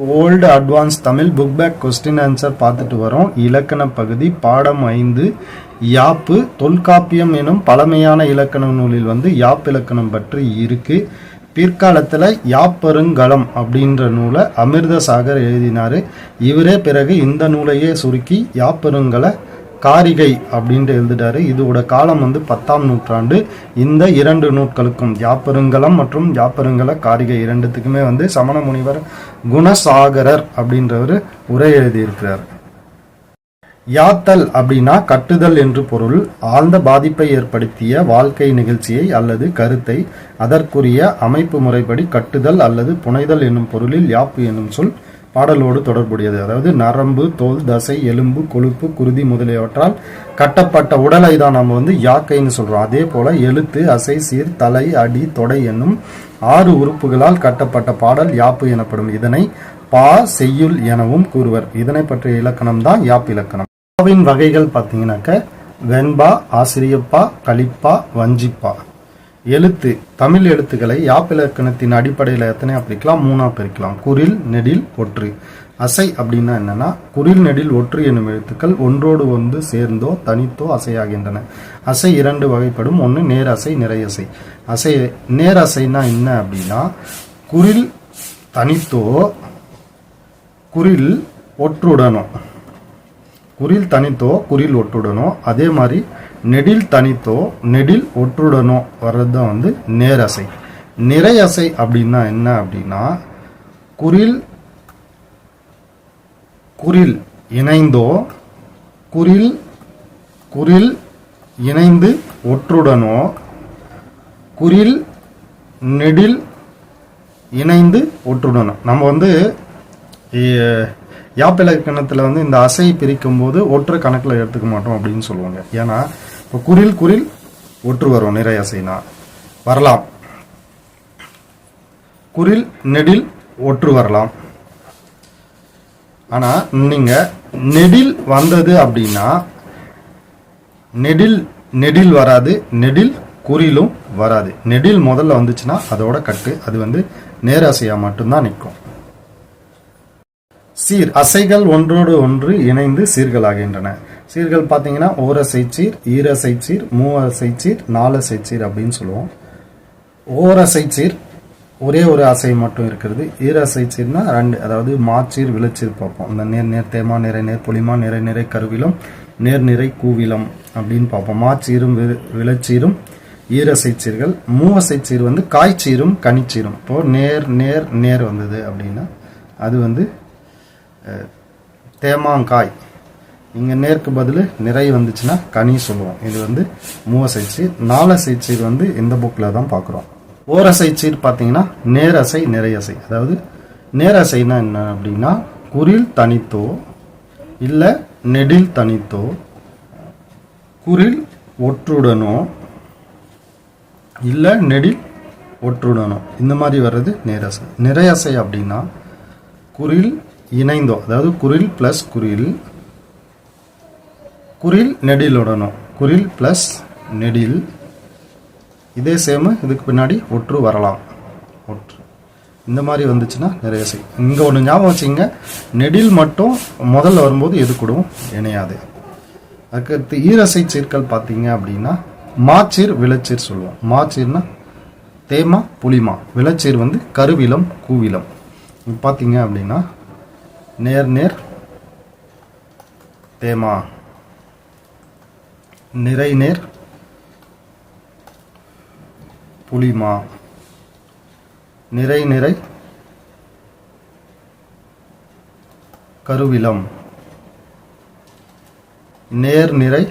Old advance Tamil book back question answer பார்த்துட்டு வரோம். இலக்கண பகுதி பாடம் 5 யாப்பு. தொல்காப்பியம் எனும் பழமையான இலக்கண நூலில் யாப்பிலக்கணம் பற்றி இருக்கு. பிற்காலத்தில் யாப்பருங்கலம் அப்படின்ற நூலை அமிர்தசாகர் எழுதினாரு. இவரே பிறகு இந்த நூலையே சுருக்கி யாப்பருங்கல காரிகை அப்படின்ட்டு எழுதிட்டாரு. இதோட காலம் 10ஆம் நூற்றாண்டு. இந்த இரண்டு நூட்களுக்கும் யாப்பருங்கலம் மற்றும் யாப்பருங்கல காரிகை இரண்டுத்துக்குமே சமண முனிவர் குணசாகரர் அப்படின்றவர் உரை எழுதியிருக்கிறார். யாத்தல் அப்படின்னா கட்டுதல் என்று பொருள். ஆழ்ந்த பாதிப்பை ஏற்படுத்திய வாழ்க்கை நிகழ்ச்சியை அல்லது கருத்தை அதற்குரிய அமைப்பு முறைப்படி கட்டுதல் அல்லது புனைதல் என்னும் பொருளில் யாப்பு என்னும் சொல் பாடலோடு தொடர்புடையது. அதாவது நரம்பு, தோல், தசை, எலும்பு, கொழுப்பு, குருதி முதலியவற்றால் கட்டப்பட்ட உடலை தான் நம்ம யாக்கைன்னு சொல்றோம். அதே போல எழுத்து, அசை, சீர், தலை, அடி, தொடை என்னும் 6 உறுப்புகளால் கட்டப்பட்ட பாடல் யாப்பு எனப்படும். இதனை பா, செய்யுள் எனவும் கூறுவர். இதனை பற்றிய இலக்கணம் தான் யாப்பிலக்கணம். பாவின் வகைகள் பார்த்தீங்கன்னாக்க வெண்பா, ஆசிரியப்பா, கலிப்பா, வஞ்சிப்பா. எழுத்து, தமிழ் எழுத்துக்களை யாப்பிலக்கணத்தின் அடிப்படையில் எத்தனை பிரிக்கலாம்? 3ஆ பிரிக்கலாம். குறில், நெடில், ஒற்று. அசை அப்படின்னா என்னன்னா குறில், நெடில், ஒற்று என்னும் எழுத்துக்கள் ஒன்றோடு சேர்ந்தோ தனித்தோ அசையாகின்றன. அசை 2 வகைப்படும். ஒன்று நேரசை, நிறையசை. அசை நேரசைனா என்ன அப்படின்னா குறில் தனித்தோ குறில் ஒற்றுடனோ, குறில் தனித்தோ குறில் ஒற்றுடனோ, அதே மாதிரி நெடில் தனித்தோ நெடில் ஒற்றுடனோ வர்றது தான் நேரசை. நிறையசை அப்படின்னா என்ன அப்படின்னா குறில் குறில் இணைந்தோ குறில் குறில் இணைந்து ஒற்றுடனோ, குறில் நெடில் இணைந்து ஒற்றுடனோ. நம்ம யாப்பிலக்கணத்தில் இந்த அசை பிரிக்கும் போது ஒற்று கணக்கில் எடுத்துக்க மாட்டோம் அப்படின்னு சொல்லுவாங்க. ஏன்னா இப்போ குறில் குறில் ஒற்று வரும். நிறைய அசைனா வரலாம். குறில் நெடில் ஒற்று வரலாம். ஆனா நீங்க நெடில் வந்தது அப்படின்னா நெடில் நெடில் வராது, நெடில் குறிலும் வராது. நெடில் முதல்ல வந்துச்சுன்னா அதோட கட்டு அது நேரசையா மட்டும்தான் நிற்கும். சீர், அசைகள் ஒன்றோடு ஒன்று இணைந்து சீர்களாகின்றன. சீர்கள் பார்த்தீங்கன்னா ஓரசை சீர், ஈரசை சீர், மூவசை சீர், நாலசை சீர் அப்படின்னு சொல்லுவோம். ஓரசை சீர் ஒரே ஒரு அசை மட்டும் இருக்கிறது. ஈரசை சீர்னா 2, அதாவது மாச்சீர், விளைச்சீர் பார்ப்போம். இந்த நேர் நேர் தேமா, நிறை நேர் புளிமா, நிறை நிறை கருவிலம், நேர் நிறை கூவிலம் அப்படின்னு பார்ப்போம். மாச்சீரும் விளைச்சீரும் ஈரசை சீர்கள். மூவசை சீர் காய்ச்சீரும் கனிச்சீரும். இப்போ நேர் நேர் நேர் வந்தது அப்படின்னா அது தேமாங்காய். இங்கே நேருக்கு பதில் நிறை வந்துச்சுன்னா கனி சொல்லுவோம். இது மூவசை சீர். நாலசை சீர் இந்த புக்கில் தான் பார்க்குறோம். ஓரசை சீர் பார்த்தீங்கன்னா நேரசை, நிறையசை. அதாவது நேரசைனா என்ன அப்படின்னா குறில் தனித்தோ இல்லை நெடில் தனித்தோ குறில் ஒற்றுடனோ இல்லை நெடில் ஒற்றுடனோ இந்த மாதிரி வர்றது நேரசை. நிறையசை அப்படின்னா குறில் இணைந்தோ, அதாவது குறில் பிளஸ் குறில், குறில் நெடிலுடனும், குறில் பிளஸ் நெடில். இதே சேமு இதுக்கு பின்னாடி ஒற்று வரலாம். ஒற்று இந்த மாதிரி வந்துச்சுன்னா நிறையசை. இங்கே ஒன்று ஞாபகம் வச்சுங்க, நெடில் மட்டும் முதல்ல வரும்போது எது கூடவும் இணையாது. அதுக்கடுத்து ஈரசை சீர்கள் பார்த்தீங்க அப்படின்னா மாச்சீர், விளைச்சீர் சொல்லுவோம். மாச்சீர்னா தேமா, புளிமா. விளைச்சீர் கருவிலம், கூவிலம். பார்த்தீங்க அப்படின்னா நேர் நேர் தேமா, நிறை நேர் புளிமா, நிறை நிறை கருவிலம், நேர் நிறை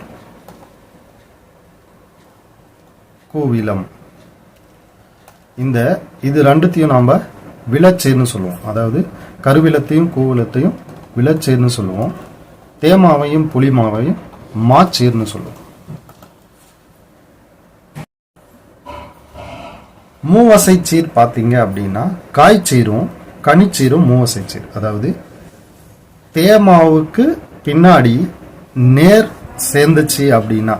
கூவிலம். இது ரெண்டுத்தையும் நாம் விளைச்சேர்னு சொல்லுவோம். அதாவது கருவிலத்தையும் கூவிலத்தையும் விளைச்சேர்னு சொல்லுவோம். தேமாவையும் புளிமாவையும் மாச்சீர்னு சொல்லுவோம். மூவசை சீர் பார்த்தீங்க அப்படின்னா காய்ச்சீரும் கனிச்சீரும் மூவசை சீர். அதாவது தேமாவுக்கு பின்னாடி நேர் சேர்ந்துச்சு அப்படின்னா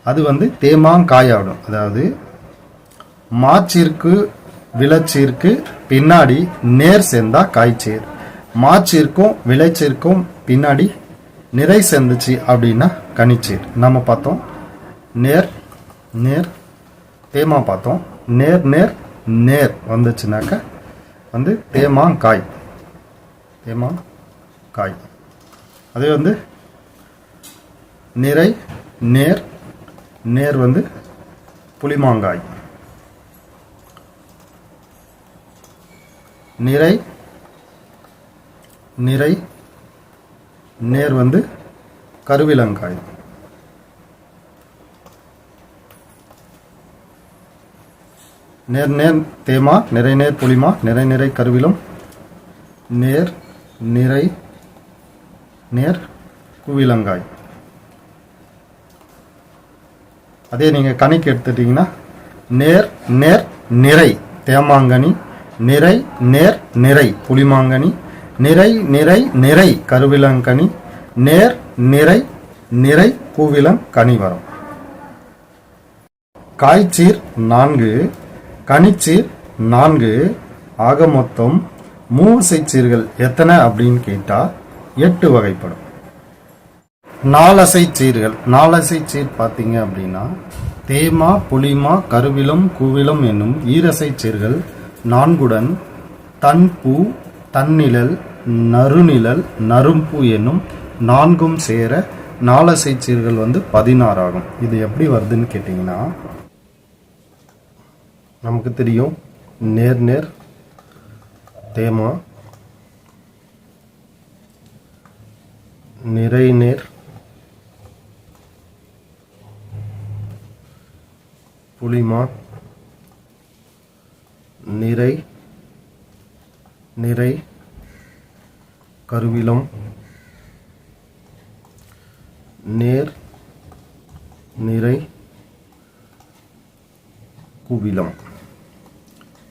அது தேமாங்காயாடும். அதாவது மாச்சீருக்கு விளைச்சீர்க்கு பின்னாடி நேர் சேர்ந்தா காய்ச்சீர். மாச்சீர்க்கும் விளைச்சீர்க்கும் பின்னாடி நிறை சேர்ந்துச்சு அப்படின்னா கனிச்சீர். நம்ம பார்த்தோம் நேர் நேர் தேமா பார்த்தோம். நேர் நேர் நேர் வந்துச்சுனாக்க வந்து தேமா காய். தேமா காய். அதே வந்து நிறை நேர் நேர் வந்து புளிமாங்காய். நிறை நிறை நேர் வந்து கருவிலங்காய். நேர் நேர் தேமா, நிறை நேர் புளிமா, நிறை நிறை கருவிலம், நேர் நிறை நேர் குவிலங்காய். அதே நீங்கள் கணிக்கு எடுத்துட்டீங்கன்னா நேர் நேர் நிறை தேமாங்கனி, நிறை நேர் நிறை புளிமாங்கனி, நிறை நிறை நிறை கருவிலங்கனி, நேர் நிறை நிறை பூவிலங்கனி வரும். காய்ச்சீர் 4, கனிச்சீர் 4, ஆக மொத்தம் மூவசைச்சீர்கள் எத்தனை அப்படின்னு கேட்டா 8 வகைப்படும். நாலசைச்சீர்கள். நாலசைச்சீர் பார்த்தீங்க அப்படின்னா தேமா, புளிமா, கருவிலம், கூவிலம் என்னும் ஈரசைச்சீர்கள் 4உடன் தன்பூ, தன்னிழல், நறுநிழல், நறும்பூ என்னும் 4ம் சேர நாலசைச்சீர்கள் வந்து 16 ஆகும். இது எப்படி வருதுன்னு கேட்டிங்கன்னா நமக்கு தெரியும் நேர் நேர் தேமா, நிறை நேர் புளிமா, நிறை நிறை கருவிலம், நேர் நிறை குவிலம்.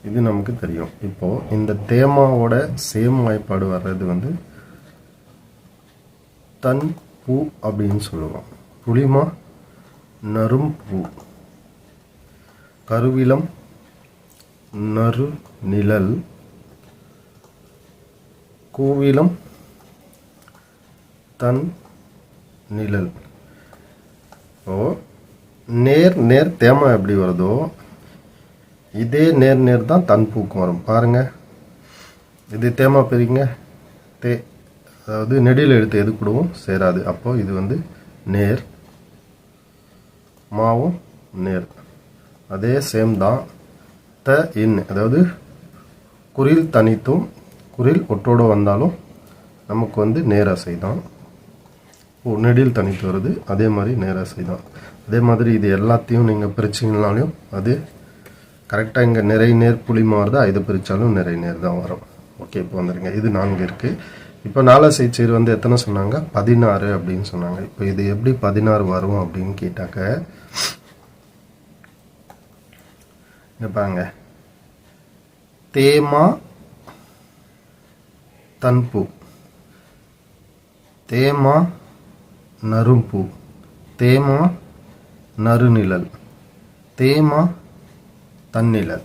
இது நமக்கு தெரியும். இப்போ இந்த தேமாவோட சேம் வாய்ப்பாடு வர்றது வந்து தன் பூ அப்படின்னு சொல்லுவோம். புளிமா நரும் பூ, கருவிலம் நறு நிழல், கூவிலம் தன் நிழல். இப்போ நேர் நேர் தேமா எப்படி வருதோ இதே நேர் நேர் தான் தன் பூக்கும் வரும். பாருங்க, இது தேமா பெரியங்க அதாவது நெடியில் எடுத்து எது கூடவும் சேராது. அப்போ இது வந்து நேர், மாவும் நேர். அதே சேம் தான் த இன், அதாவது குறில் தனித்தும் குறில் ஒற்றோடு வந்தாலும் நமக்கு வந்து நேரசை தான். நெடில் தனித்து வருது, அதே மாதிரி நேரசை தான். அதே மாதிரி இது எல்லாத்தையும் நீங்கள் பிரிச்சிங்கனாலையும் அது கரெக்டாக இங்கே நிறை நேர் புளிமா வருதா, இதை பிரித்தாலும் நிறை நேர் தான் வரும். ஓகே, இப்போ வந்துடுங்க. இது 4 இருக்குது. இப்போ நாலசைச்சீர் வந்து எத்தனை சொன்னாங்க? 16 அப்படின்னு சொன்னாங்க. இப்போ இது எப்படி 16 வரும் அப்படின்னு கேட்டாக்க பாருங்க, தேமா தன்பூ, தேமா நரும்பூ, தேமா நறுநிழல், தேமா தன்னிழல்.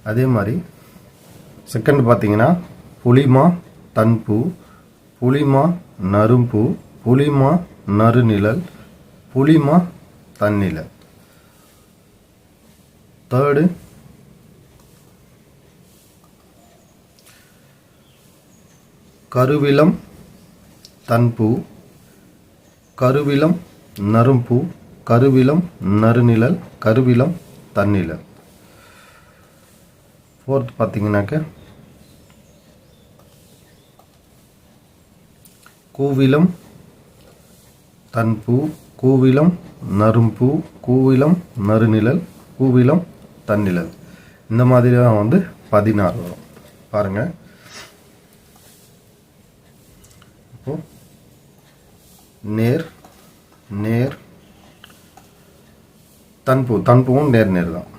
அதே மாதிரி செகண்ட் பார்த்தீங்கன்னா புளிமா தன்பூ, புளிமா நரும்பூ, புளிமா நறுநிழல், புளிமா தன்னிழல். தேர்டு கருவிலம் தன்பூ, கருவிலம் நரும்பூ, கருவிலம் நறுநிழல், கருவிலம் தன்னிழல். ஃபோர்த் பார்த்தீங்கன்னாக்க கூவிலம் தன்பூ, கூவிலம் நரும்பூ, கூவிலம் நறுநிழல், கூவிலம் தன்னிழல். இந்த மாதிரி தான் வந்து 16 வரும். பாருங்க, இப்போ நேர் நேர் தன்பூ, தன்பூவும் நேர் நேர் தான்.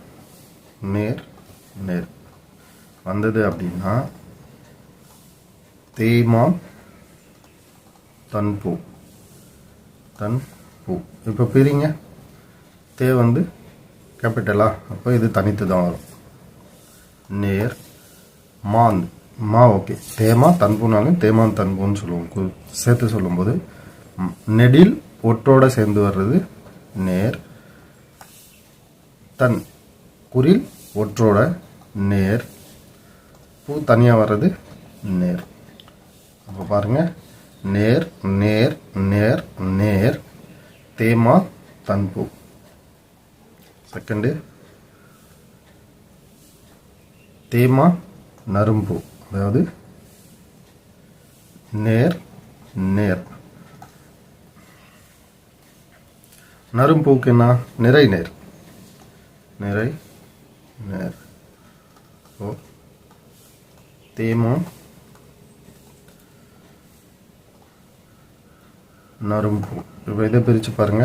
நேர் நேர் வந்தது அப்படின்னா தேமா தன்பூ, தன்பூ. இப்போ பிரிங்க, தே வந்து கேபிட்டலா, அப்போ இது தனித்து தான் வரும். நேர் மான் மா ஓகே தேமா தன்புனாலும் தேமான் தன்புன்னு சொல்லுவோம் சேர்த்து சொல்லும்போது. நெடில் ஒற்றோட சேர்ந்து வர்றது நேர். தன் குறில் ஒற்றோட நேர். பூ தனியாக வர்றது நேர். அப்போ பாருங்க நேர் நேர் நேர் நேர் தேமா தன்பு. செகண்டு தேமா நரும்பு, அதாவது நேர் நேர். நரும்பூக்கு என்ன நிறை நேர், நிறை நேர். ஓ தேமா நரும்பு. இப்போ இதை பிரித்து பாருங்க.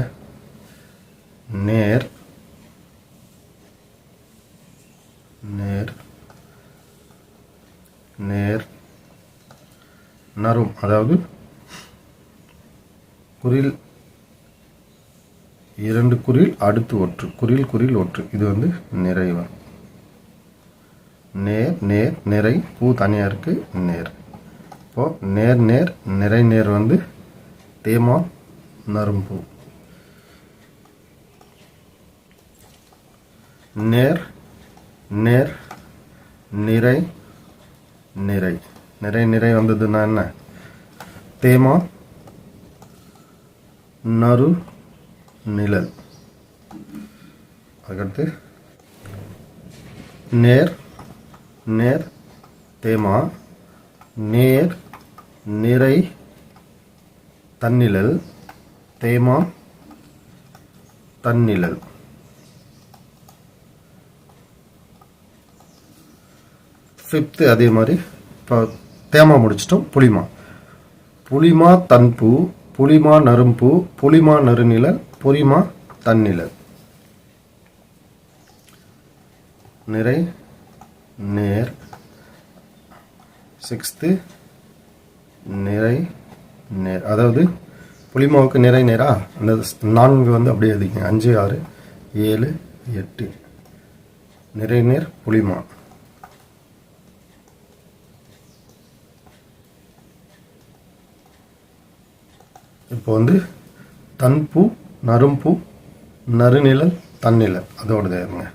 நேர் நேர் நேர் நரும், அதாவது குறில் இரண்டு குறில் அடுத்து ஒற்று, குறில் குறில் ஒற்று. இது வந்து நிறைவா. நேர் நேர் நிறை பூ தனியாக இருக்கு நேர். இப்போ நேர் நேர் நிறை நேர் வந்து தேமா நரும்பு. நேர் நேர் நிறை நிறை. நிறை நிறை வந்ததுன்னா என்ன தேமா நறு நிழல். அதுக்கடுத்து நேர் நேர் தேமா நேர் நிறை தன்னிழல் தேமா தன்னிழல். ஃபிஃப்த்து அதே மாதிரி. இப்போ தேமா முடிச்சிட்டோம். புளிமா. புளிமா தன்பூ, புளிமா நரும்பூ, புளிமா நறுநிழல், புளிமா தன்னிழல். நிறை நேர். சிக்ஸ்த்து நிறை நேர், அதாவது புளிமாவுக்கு நிறை நேரா அந்த 4 வந்து அப்படியே எழுதிக்கங்க. 5 6 7 8 நிறை நேர் புளிமா. இப்போ வந்து தன்பூ நரும்பூ நறுநிழல் தன்னிழல் அதோட இருங்க.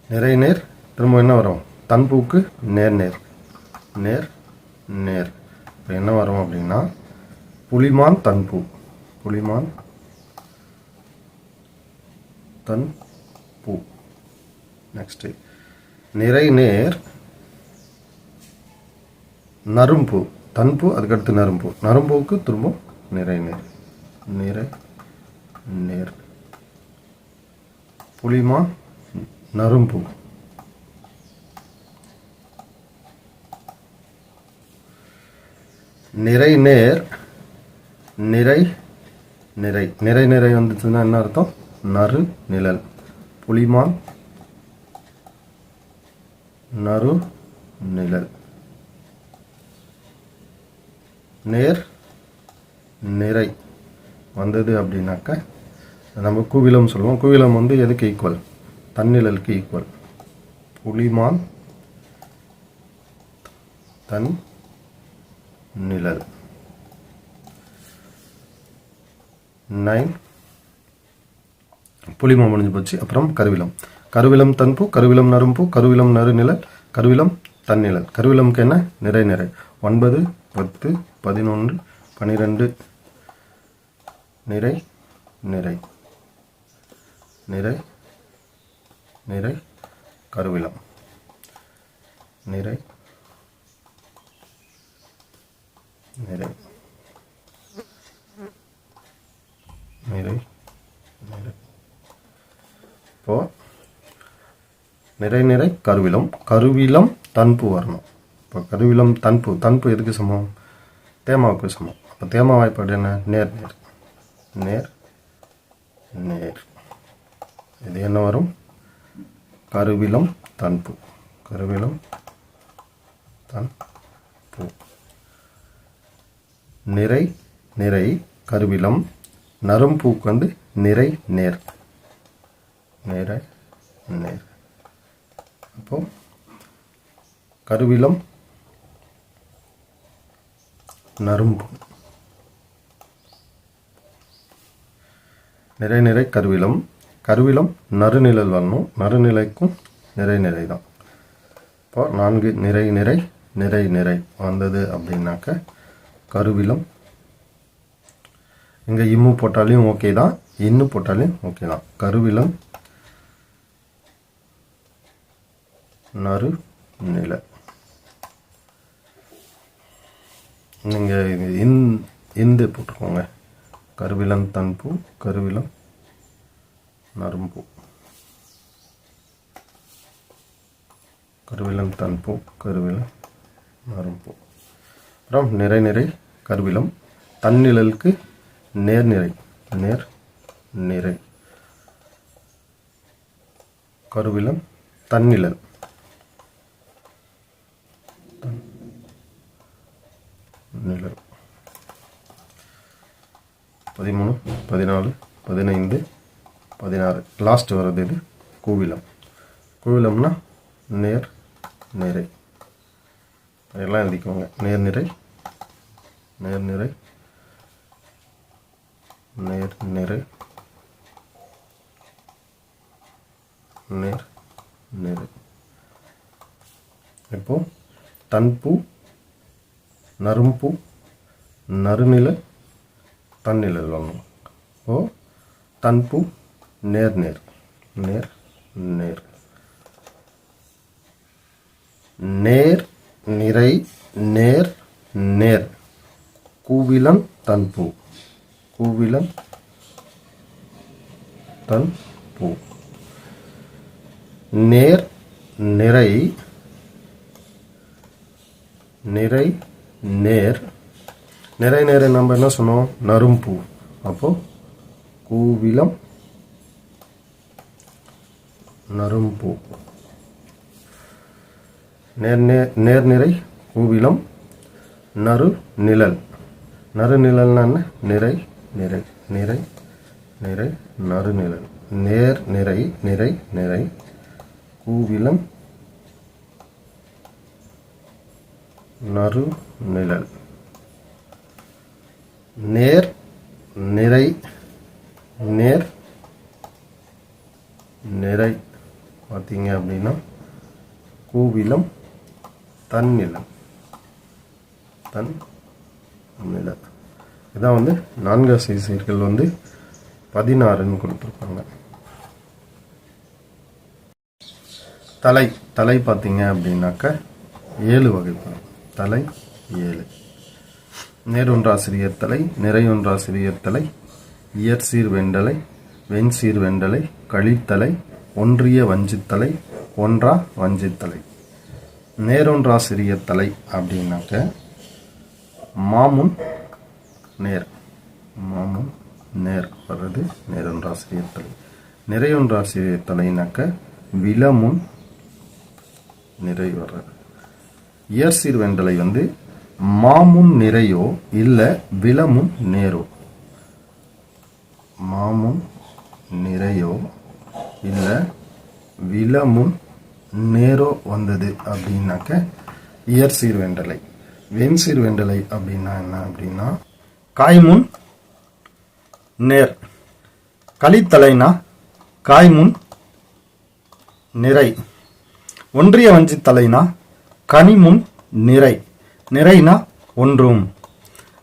நிறை நேர் திரும்ப என்ன வரும் தன்பூக்கு நேர் நேர் நேர் நேர். இப்போ என்ன வரும் அப்படின்னா புளிமான் தன்பூ, புளிமான் தன்பூ. நெக்ஸ்ட் நிறை நேர் நரும்பூ, தன்பூ அதுக்கடுத்து நரும்பூ, நரும்பூக்கு திரும்ப நிறை நேர் நிறை நேர். புளிமா நரும்பூ. நிறை நேர் நிறை நிறை. நிறை நிறை வந்துச்சுன்னா என்ன அர்த்தம் நறு நிழல். புளிமான் நறு நிழல். நேர் நிறை வந்தது அப்படின்னாக்க நம்ம கூவிலம் சொல்லுவோம். கூவிலம் வந்து எதுக்கு ஈக்குவல் தன்னிழலுக்கு ஈக்குவல். புளிமான் தன் நிழல். 9 புளிமா முடிஞ்சு போச்சு. அப்புறம் கருவிலம். கருவிலம் தன்பூ, கருவிலம் நரும்பூ, கருவிலம் நறுநிழல், கருவிலம் தன்னிழல். கருவிலம்க்கு என்ன நிறை நிறை. 9 10 11 12 நிறை நிறை நிறை நிறை கருவிலம் நிறை நிறை நிறை நிறை. இப்போ நிறை நிறை கருவிலம். கருவிலம் தன்பூ வரணும். இப்போ கருவிலம் தன்பூ, தன்பூ எதுக்கு சமம் தேமாவுக்கு சமம். அப்போ தேமா வாய்ப்பாடு என்ன நேர் நேர் நேர் நேர். இது என்ன வரும் கருவிலம் தன்பூ, கருவிலம் தன்பூ. நிறை நிறை கருவிலம். நரும்பூக்கு வந்து நிறை நேர் நிறை நேர். அப்போ கருவிலம் நறும்பு. நிறை நிறை கருவிலம். கருவிலம் நறுநிழல் வரணும். நறுநிலைக்கும் நிறை நிறை தான். இப்போ 4 நிறை நிறை நிறை நிறை வந்தது அப்படின்னாக்க கருவிலம். இங்கே இம்மு போட்டாலையும் ஓகே தான், இன்னு போட்டாலையும் ஓகே தான். கருவிலம் நறு நில. நீங்கள் இந்து போட்டுக்கோங்க. கருவிலம் தன்பூ, கருவிலம் நரும்பூ. கருவிலம் தன்பூ, கருவிலம் நரும்பூ. அப்புறம் நிறை நிறை கருவிலம். தன்னிழலுக்கு நேர்நிறை, நேர் நிறை. கருவிலம் தன்னிழல். நிழல். 13, 14, 15, 16 லாஸ்ட் வர்றது இது கூவிலம். கூவிலம்னா நேர் நிறை. எல்லாம் எழுதிக்கோங்க. நேர்நிறை, நேர்நிறை, நேர்நிறை, நேர் நிறை. இப்போ தன்பூ, நரும்பூ, நறுநிழல், தன்னிழல் வரணும். ஓ தன்பூ நேர் நேர், நேர் நேர். நேர் நிறை நேர் நேர். கூவிலம் தன்பூ, கூவிலம் தன்பூ. நேர் நிறை, நிறை நேர். நிறை நேரை நம்ம என்ன சொன்னோம்? நரும்பூ. அப்போ கூவிலம் நரும்பூ. நேர்நிறை கூவிலம் நறு நிழல். நறுநிழல்னா என்ன? நிறை நிறை, நிறை நிறை நறுநிழல். நேர் நிறை, நிறை நிறை கூவிலம் நறு நிழல். நேர் நிறை நேர் நிறை பார்த்தீங்க அப்படின்னா கூவிலம் தன்னிழல், தன் நிழல். இதான் வந்து 4 சீர்கள் வந்து 16ன்னு கொடுத்துருப்பாங்க. தலை. தலை பார்த்தீங்க அப்படின்னாக்க 7 வகைப்படும். தலை 7. நேரொன்றாசிரியர் தலை, நிறையொன்றாசிரியர் தலை, இயற்சீர் வெண்டலை, வெண்சீர் வெண்டலை, கழித்தலை, ஒன்றிய வஞ்சித்தலை, ஒன்றா வஞ்சித்தலை. நேரொன்றாசிரியர் தலை அப்படின்னாக்க மாமுன் நேர், மாமுன் நேர் வர்றது நேரொன்றாசிரியர் தலை. நிறையொன்றாசிரியர் தலைனாக்க விலமுன் நிறை வர்றது. இயற்சீர் வெண்டலை வந்து மாமுன் நிறையோ இல்ல விலமுன் நேரோ. மாமுன் நிறையோ இல்ல விலமுன் நேரோ வந்தது அப்படின்னாக்க இயற்சீர் வெண்டலை. வெண்சீர் வெண்டலை அப்படின்னா என்ன அப்படின்னா காய்முன் நேர். கலித்தலைனா காய்முன் நிறை. ஒன்றிய வஞ்சித்தலைனா கனிமுன் நிறை. நிறைனா ஒன்றும்.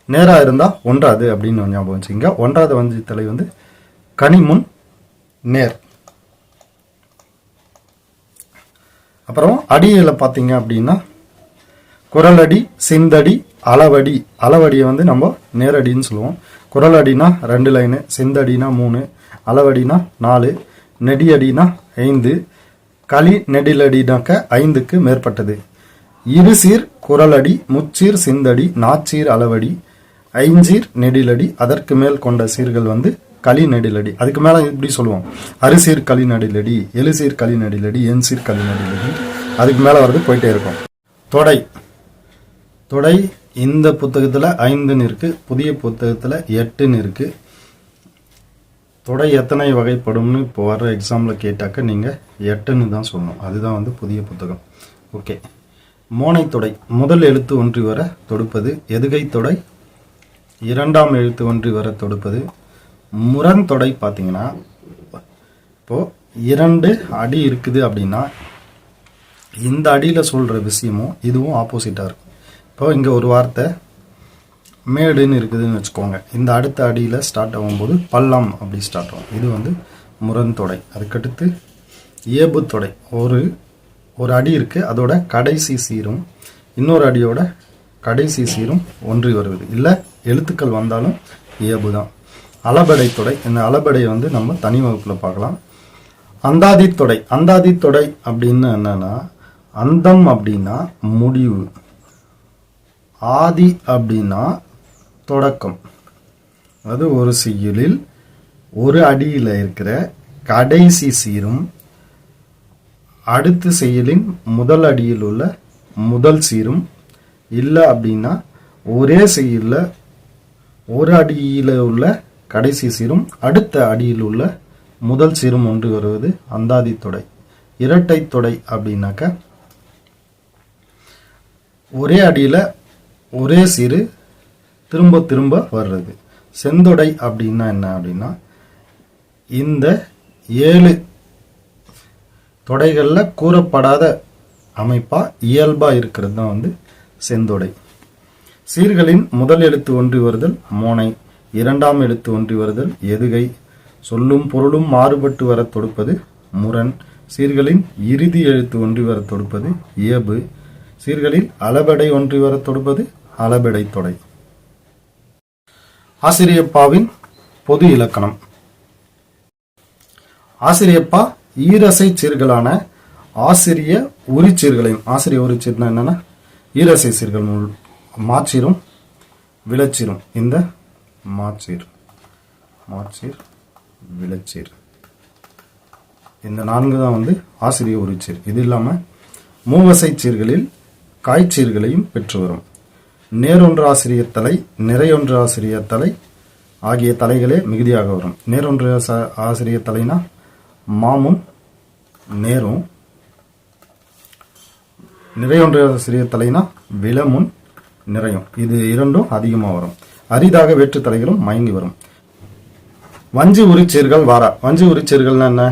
நேராக இருந்தால் ஒன்றாது அப்படின்னு ஞாபகம் வச்சுங்க. ஒன்றாவது வஞ்சித்தலை வந்து கனிமுன் நேர். அப்புறம் அடியில் பார்த்தீங்க அப்படின்னா குரலடி, சிந்தடி, அளவடி. அளவடியை வந்து நம்ம நேரடின்னு சொல்லுவோம். குரலடினா 2 லைனு, சிந்தடினா 3, அளவடினா 4, நெடியடினா 5, களி நெடிலடினாக்க 5க்கு மேற்பட்டது. இருசீர் குரலடி, முச்சீர் சிந்தடி, நாச்சீர் அளவடி, ஐஞ்சீர் நெடிலடி, அதற்கு மேல் கொண்ட சீர்கள் வந்து களி நெடிலடி. அதுக்கு மேலே இப்படி சொல்லுவோம், அரிசீர் களி நடிலடி, எழுசீர் களி நடிலடி, எண்சீர் களி நடிலடி. அதுக்கு மேலே வரது போயிட்டே இருக்கும். தொடை. தொடை இந்த புத்தகத்தில் 5ன்னு இருக்கு, புதிய புத்தகத்தில் 8ன்னு இருக்கு. தொடை எத்தனை வகைப்படும்னு இப்போ வர்ற எக்ஸாமில் கேட்டாக்க நீங்கள் 8ன்னு தான் சொல்லணும். அதுதான் வந்து புதிய புத்தகம். ஓகே, மோனை தொடை முதல் எழுத்து ஒன்றி வர தொடுப்பது. எதுகை தொடை இரண்டாம் எழுத்து ஒன்றி வர தொடுப்பது. முரண்தொடை பார்த்தீங்கன்னா இப்போது 2 அடி இருக்குது அப்படின்னா இந்த அடியில் சொல்கிற விஷயமும் இதுவும் ஆப்போசிட்டாக இருக்கும். இப்போ இங்கே ஒரு வார்த்தை மேடுன்னு இருக்குதுன்னு வச்சுக்கோங்க. இந்த அடுத்த அடியில் ஸ்டார்ட் ஆகும்போது பள்ளம் அப்படி ஸ்டார்ட் ஆகும். இது வந்து முரண்தொடை. அதுக்கடுத்து ஏபு தொடை. ஒரு அடி இருக்குது, அதோட கடைசி சீரும் இன்னொரு அடியோட கடைசி சீரும் ஒன்றி வருவது. இல்லை எழுத்துக்கள் வந்தாலும் ஏபு தான். அளபடை தொடை. இந்த அளபடையை வந்து நம்ம தனி வகுப்பில் பார்க்கலாம். அந்தாதி தொடை. அந்தாதி தொடை அப்படின்னு என்னன்னா, அந்தம் அப்படின்னா முடிவு, ஆதி அப்படின்னா தொடக்கம். அது ஒரு செய்யுளில் ஒரு அடியில் இருக்கிற கடைசி சீரும் அடுத்த செய்யுளின் முதல் அடியில் உள்ள முதல் சீரும், இல்லை அப்படின்னா ஒரே செய்யுளில் ஒரு அடியில் உள்ள கடைசி சீரும் அடுத்த அடியில் உள்ள முதல் சீரும் ஒன்று வருவது அந்தாதி தொடை. இரட்டை தொடை அப்படின்னாக்க ஒரே அடியில் ஒரே சீரு திரும்ப திரும்ப வர்றது. செந்தொடை அப்படின்னா என்ன அப்படின்னா, இந்த 7 தொடைகளில் கூறப்படாத அமைப்பா இயல்பா இருக்கிறது தான் வந்து செந்தொடை. சீர்களின் முதல் எழுத்து ஒன்றி வருதல் மோனை, இரண்டாம் எழுத்து ஒன்றி வருதல் எதுகை, சொல்லும் பொருளும் மாறுபட்டு வர தொடுப்பது முரண், சீர்களின் இறுதி எழுத்து ஒன்றி வர தொடுப்பது இயல்பு, சீர்களில் அளபடை ஒன்றி வர தொடுப்பது அளபெடை தொடை. ஆசிரியப்பாவின் பொது இலக்கணம். ஆசிரியப்பா ஈரசை சீர்களான ஆசிரிய உரிச்சீர்களையும், ஆசிரிய உரிச்சீர்னா என்னன்னா ஈரசை சீர்கள் மாச்சீரும் விளச்சீரும். இந்த மாச்சீர் விளச்சீர் இந்த 4 தான் வந்து ஆசிரிய உரிச்சீர். இது இல்லாமல் மூவசை சீர்களில் காய்ச்சீர்களையும் பெற்று வரும். நேரொன்று ஆசிரியர் தலை, நிறையொன்று ஆசிரியர் தலை ஆகிய தலைகளே மிகுதியாக வரும். நேரொன்று ஆசிரியர் தலைனா மாமும் நேரும், நிறையொன்று ஆசிரியர் தலைனா விலமுன் நிறையும். இது இரண்டும் அதிகமாக வரும். அரிதாக வேற்று தலைகளும் மயங்கி வரும். வஞ்சி உரிச்சீர்கள் வாரா. வஞ்சி உரிச்சீர்கள்னா என்ன?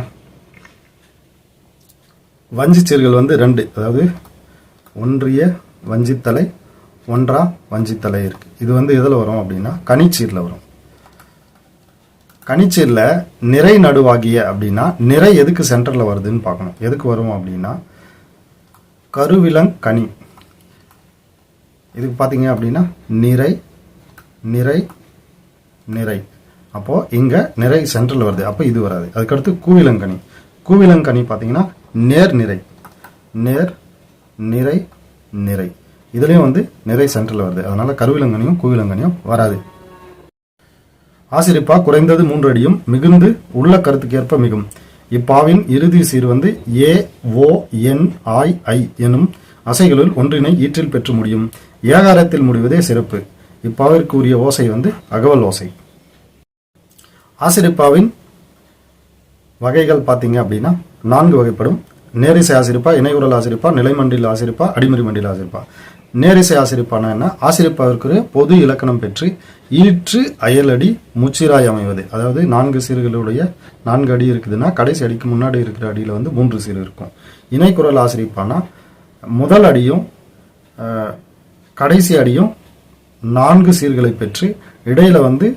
வஞ்சிச்சீர்கள் வந்து 2, அதாவது ஒன்றிய வஞ்சித்தலை, ஒன்றா வஞ்சித்தலை இருக்கு. இது வந்து எதில் வரும் அப்படின்னா கனிச்சீரில் வரும். கனிச்சீரில் நிறை நடுவாகிய அப்படின்னா நிறை எதுக்கு சென்டரில் வருதுன்னு பார்க்கணும். எதுக்கு வரும் அப்படின்னா கருவிலங்கனி. இதுக்கு பார்த்தீங்க அப்படின்னா நிறை நிறை நிறை. அப்போது இங்கே நிறை சென்டரில் வருது, அப்போ இது வராது. அதுக்கடுத்து கூவிலங்கனி. கூவிலங்கனி பார்த்தீங்கன்னா நேர் நிறை, நேர் நிறை நிறை. இதுலேயும் வந்து நிறை சென்டரில் வருது, அதனால கருவிலங்கனியும் கூவிலங்கனியும் வராது. ஆசிரியப்பா குறைந்தது 3 அடியும் மிகுந்து உள்ள கருத்துக்கேற்ப மிகும். இப்பாவின் இறுதி சீர் வந்து ஏ ஓ என் ஆய் ஐ எனும் அசைகளுள் ஒன்றினை ஈற்றில் பெற்று முடியும். ஏகாரத்தில் முடிவதே சிறப்பு. இப்பாவிற்கு உரிய ஓசை வந்து அகவல் ஓசை. ஆசிரியப்பாவின் வகைகள் பார்த்தீங்க அப்படின்னா 4 வகைப்படும். நேரிசை ஆசிரிப்பா, இணைகுரல் ஆசிரிப்பா, நிலைமண்டில் ஆசிரிப்பா, அடிமறி மண்டில் ஆசிரிப்பா. நேரிசை ஆசிரிப்பானா என்ன? ஆசிரிப்பாவிற்கு பொது இலக்கணம் பெற்று ஈற்று அயலடி முச்சிராய் அமைவது. அதாவது 4 சீர்களுடைய 4 அடி இருக்குதுன்னா கடைசி அடிக்கு முன்னாடி இருக்கிற அடியில் வந்து 3 சீர் இருக்கும். இணைக்குரல் ஆசிரிப்பானா முதல் அடியும் கடைசி அடியும் 4 சீர்களை பெற்று இடையில வந்து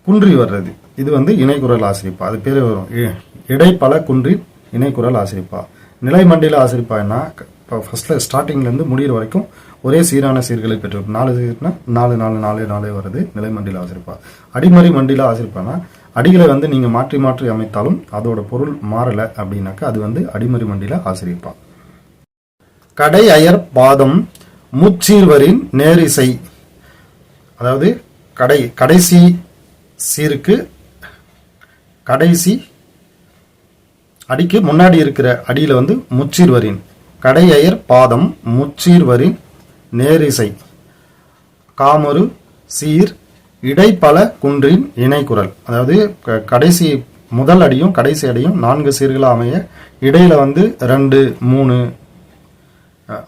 குன்றி வர்றது. இது வந்து இணைக்குரல் ஆசிரிப்பா. அது பேர் வரும் இடைப்பல குன்றி இணைக்குரல் ஆசிரிப்பா. நிலைமண்டில ஆசிரிப்பான்னா இப்போ ஃபர்ஸ்ட்ல ஸ்டார்டிங்லேருந்து முடிகிற வரைக்கும் ஒரே சீரான சீர்களை பெற்றிருக்கும். 4 சீர்னா 4 4 4 4 வருது நிலைமண்டில ஆசிரிப்பா. அடிமறி மண்டில ஆசிரிப்பானா அடிகளை வந்து நீங்கள் மாற்றி மாற்றி அமைத்தாலும் அதோட பொருள் மாறலை அப்படின்னாக்கா அது வந்து அடிமறி மண்டில ஆசிரிப்பா. கடை அயர் பாதம் முச்சீர்வரின் நேரிசை. அதாவது கடைசி சீருக்கு கடைசி அடிக்கு முன்னாடி இருக்கிற அடியில் வந்து முச்சீர்வரின் கடையயர் பாதம் முச்சீர்வரின் நேரிசை காமரு சீர் இடைப்பல குன்றின் இணைக்குரல். அதாவது கடைசி முதல் அடியும் கடைசி அடியும் 4 சீர்களா அமைய இடையில வந்து 2, 3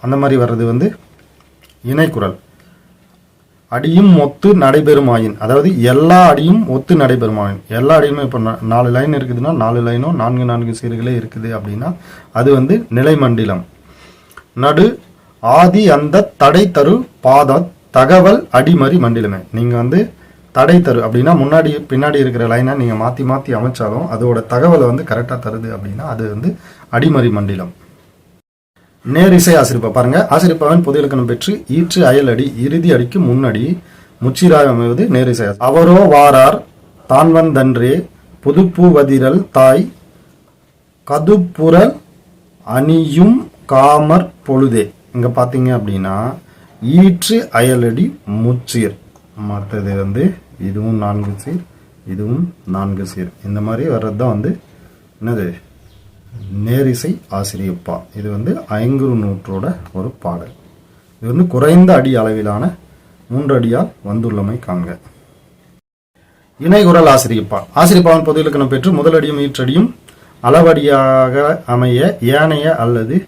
அந்த மாதிரி வர்றது வந்து இணைக்குரல். அடியும் ஒத்து நடைபெறுமாயின், அதாவது எல்லா அடியும் ஒத்து நடைபெறுமாயின், எல்லா அடியுமே இப்போ 4 லைன் இருக்குதுன்னா 4 லைனும் 4 சீர்களே இருக்குது அப்படின்னா அது வந்து நிலைமண்டிலம். நடு ஆதி அந்த தடை தரு பாத தகவல் அடிமறி மண்டிலமே. நீங்க வந்து தடை தரு அப்படின்னா முன்னாடி பின்னாடி இருக்கிற லைனை நீங்க மாத்தி மாத்தி அமைச்சாலும் அதோட தகவலை வந்து கரெக்டா தருது அப்படின்னா அது வந்து அடிமறி மண்டிலம். நேரிசை ஆசிரிப்பா பாருங்க. ஆசிரிப்பாவின் பொது இலக்கணம் பெற்று ஈற்று அயல் அடி இறுதி அடிக்கு முன்னடி முச்சிராய் அமைவது நேரிசை. அவரோ வாரார் தான் வந்தன்றே புதுப்பூவதிரல் தாய் கதுப்புறல் அணியும் காமற் பொழுதே. இங்க பாத்தீங்க அப்படின்னா ஈற்று அயலடி முச்சீர், மற்றது வந்து இதுவும் 4 சீர் இதுவும் 4 சீர், இந்த மாதிரி வர்றதுதான் வந்து என்னது நேரிசை ஆசிரியப்பா. இது வந்து 5 நூற்றோட ஒரு பாடல். இது வந்து குறைந்த அடி அளவிலான 3 அடியால் வந்துள்ளமை காண்க. இணைகுரல் ஆசிரியப்பா. ஆசிரியப்பாவின் பொது இலக்கணம் பெற்று முதலடியும் ஈற்றடியும் அளவடியாக அமைய ஏனைய அல்லது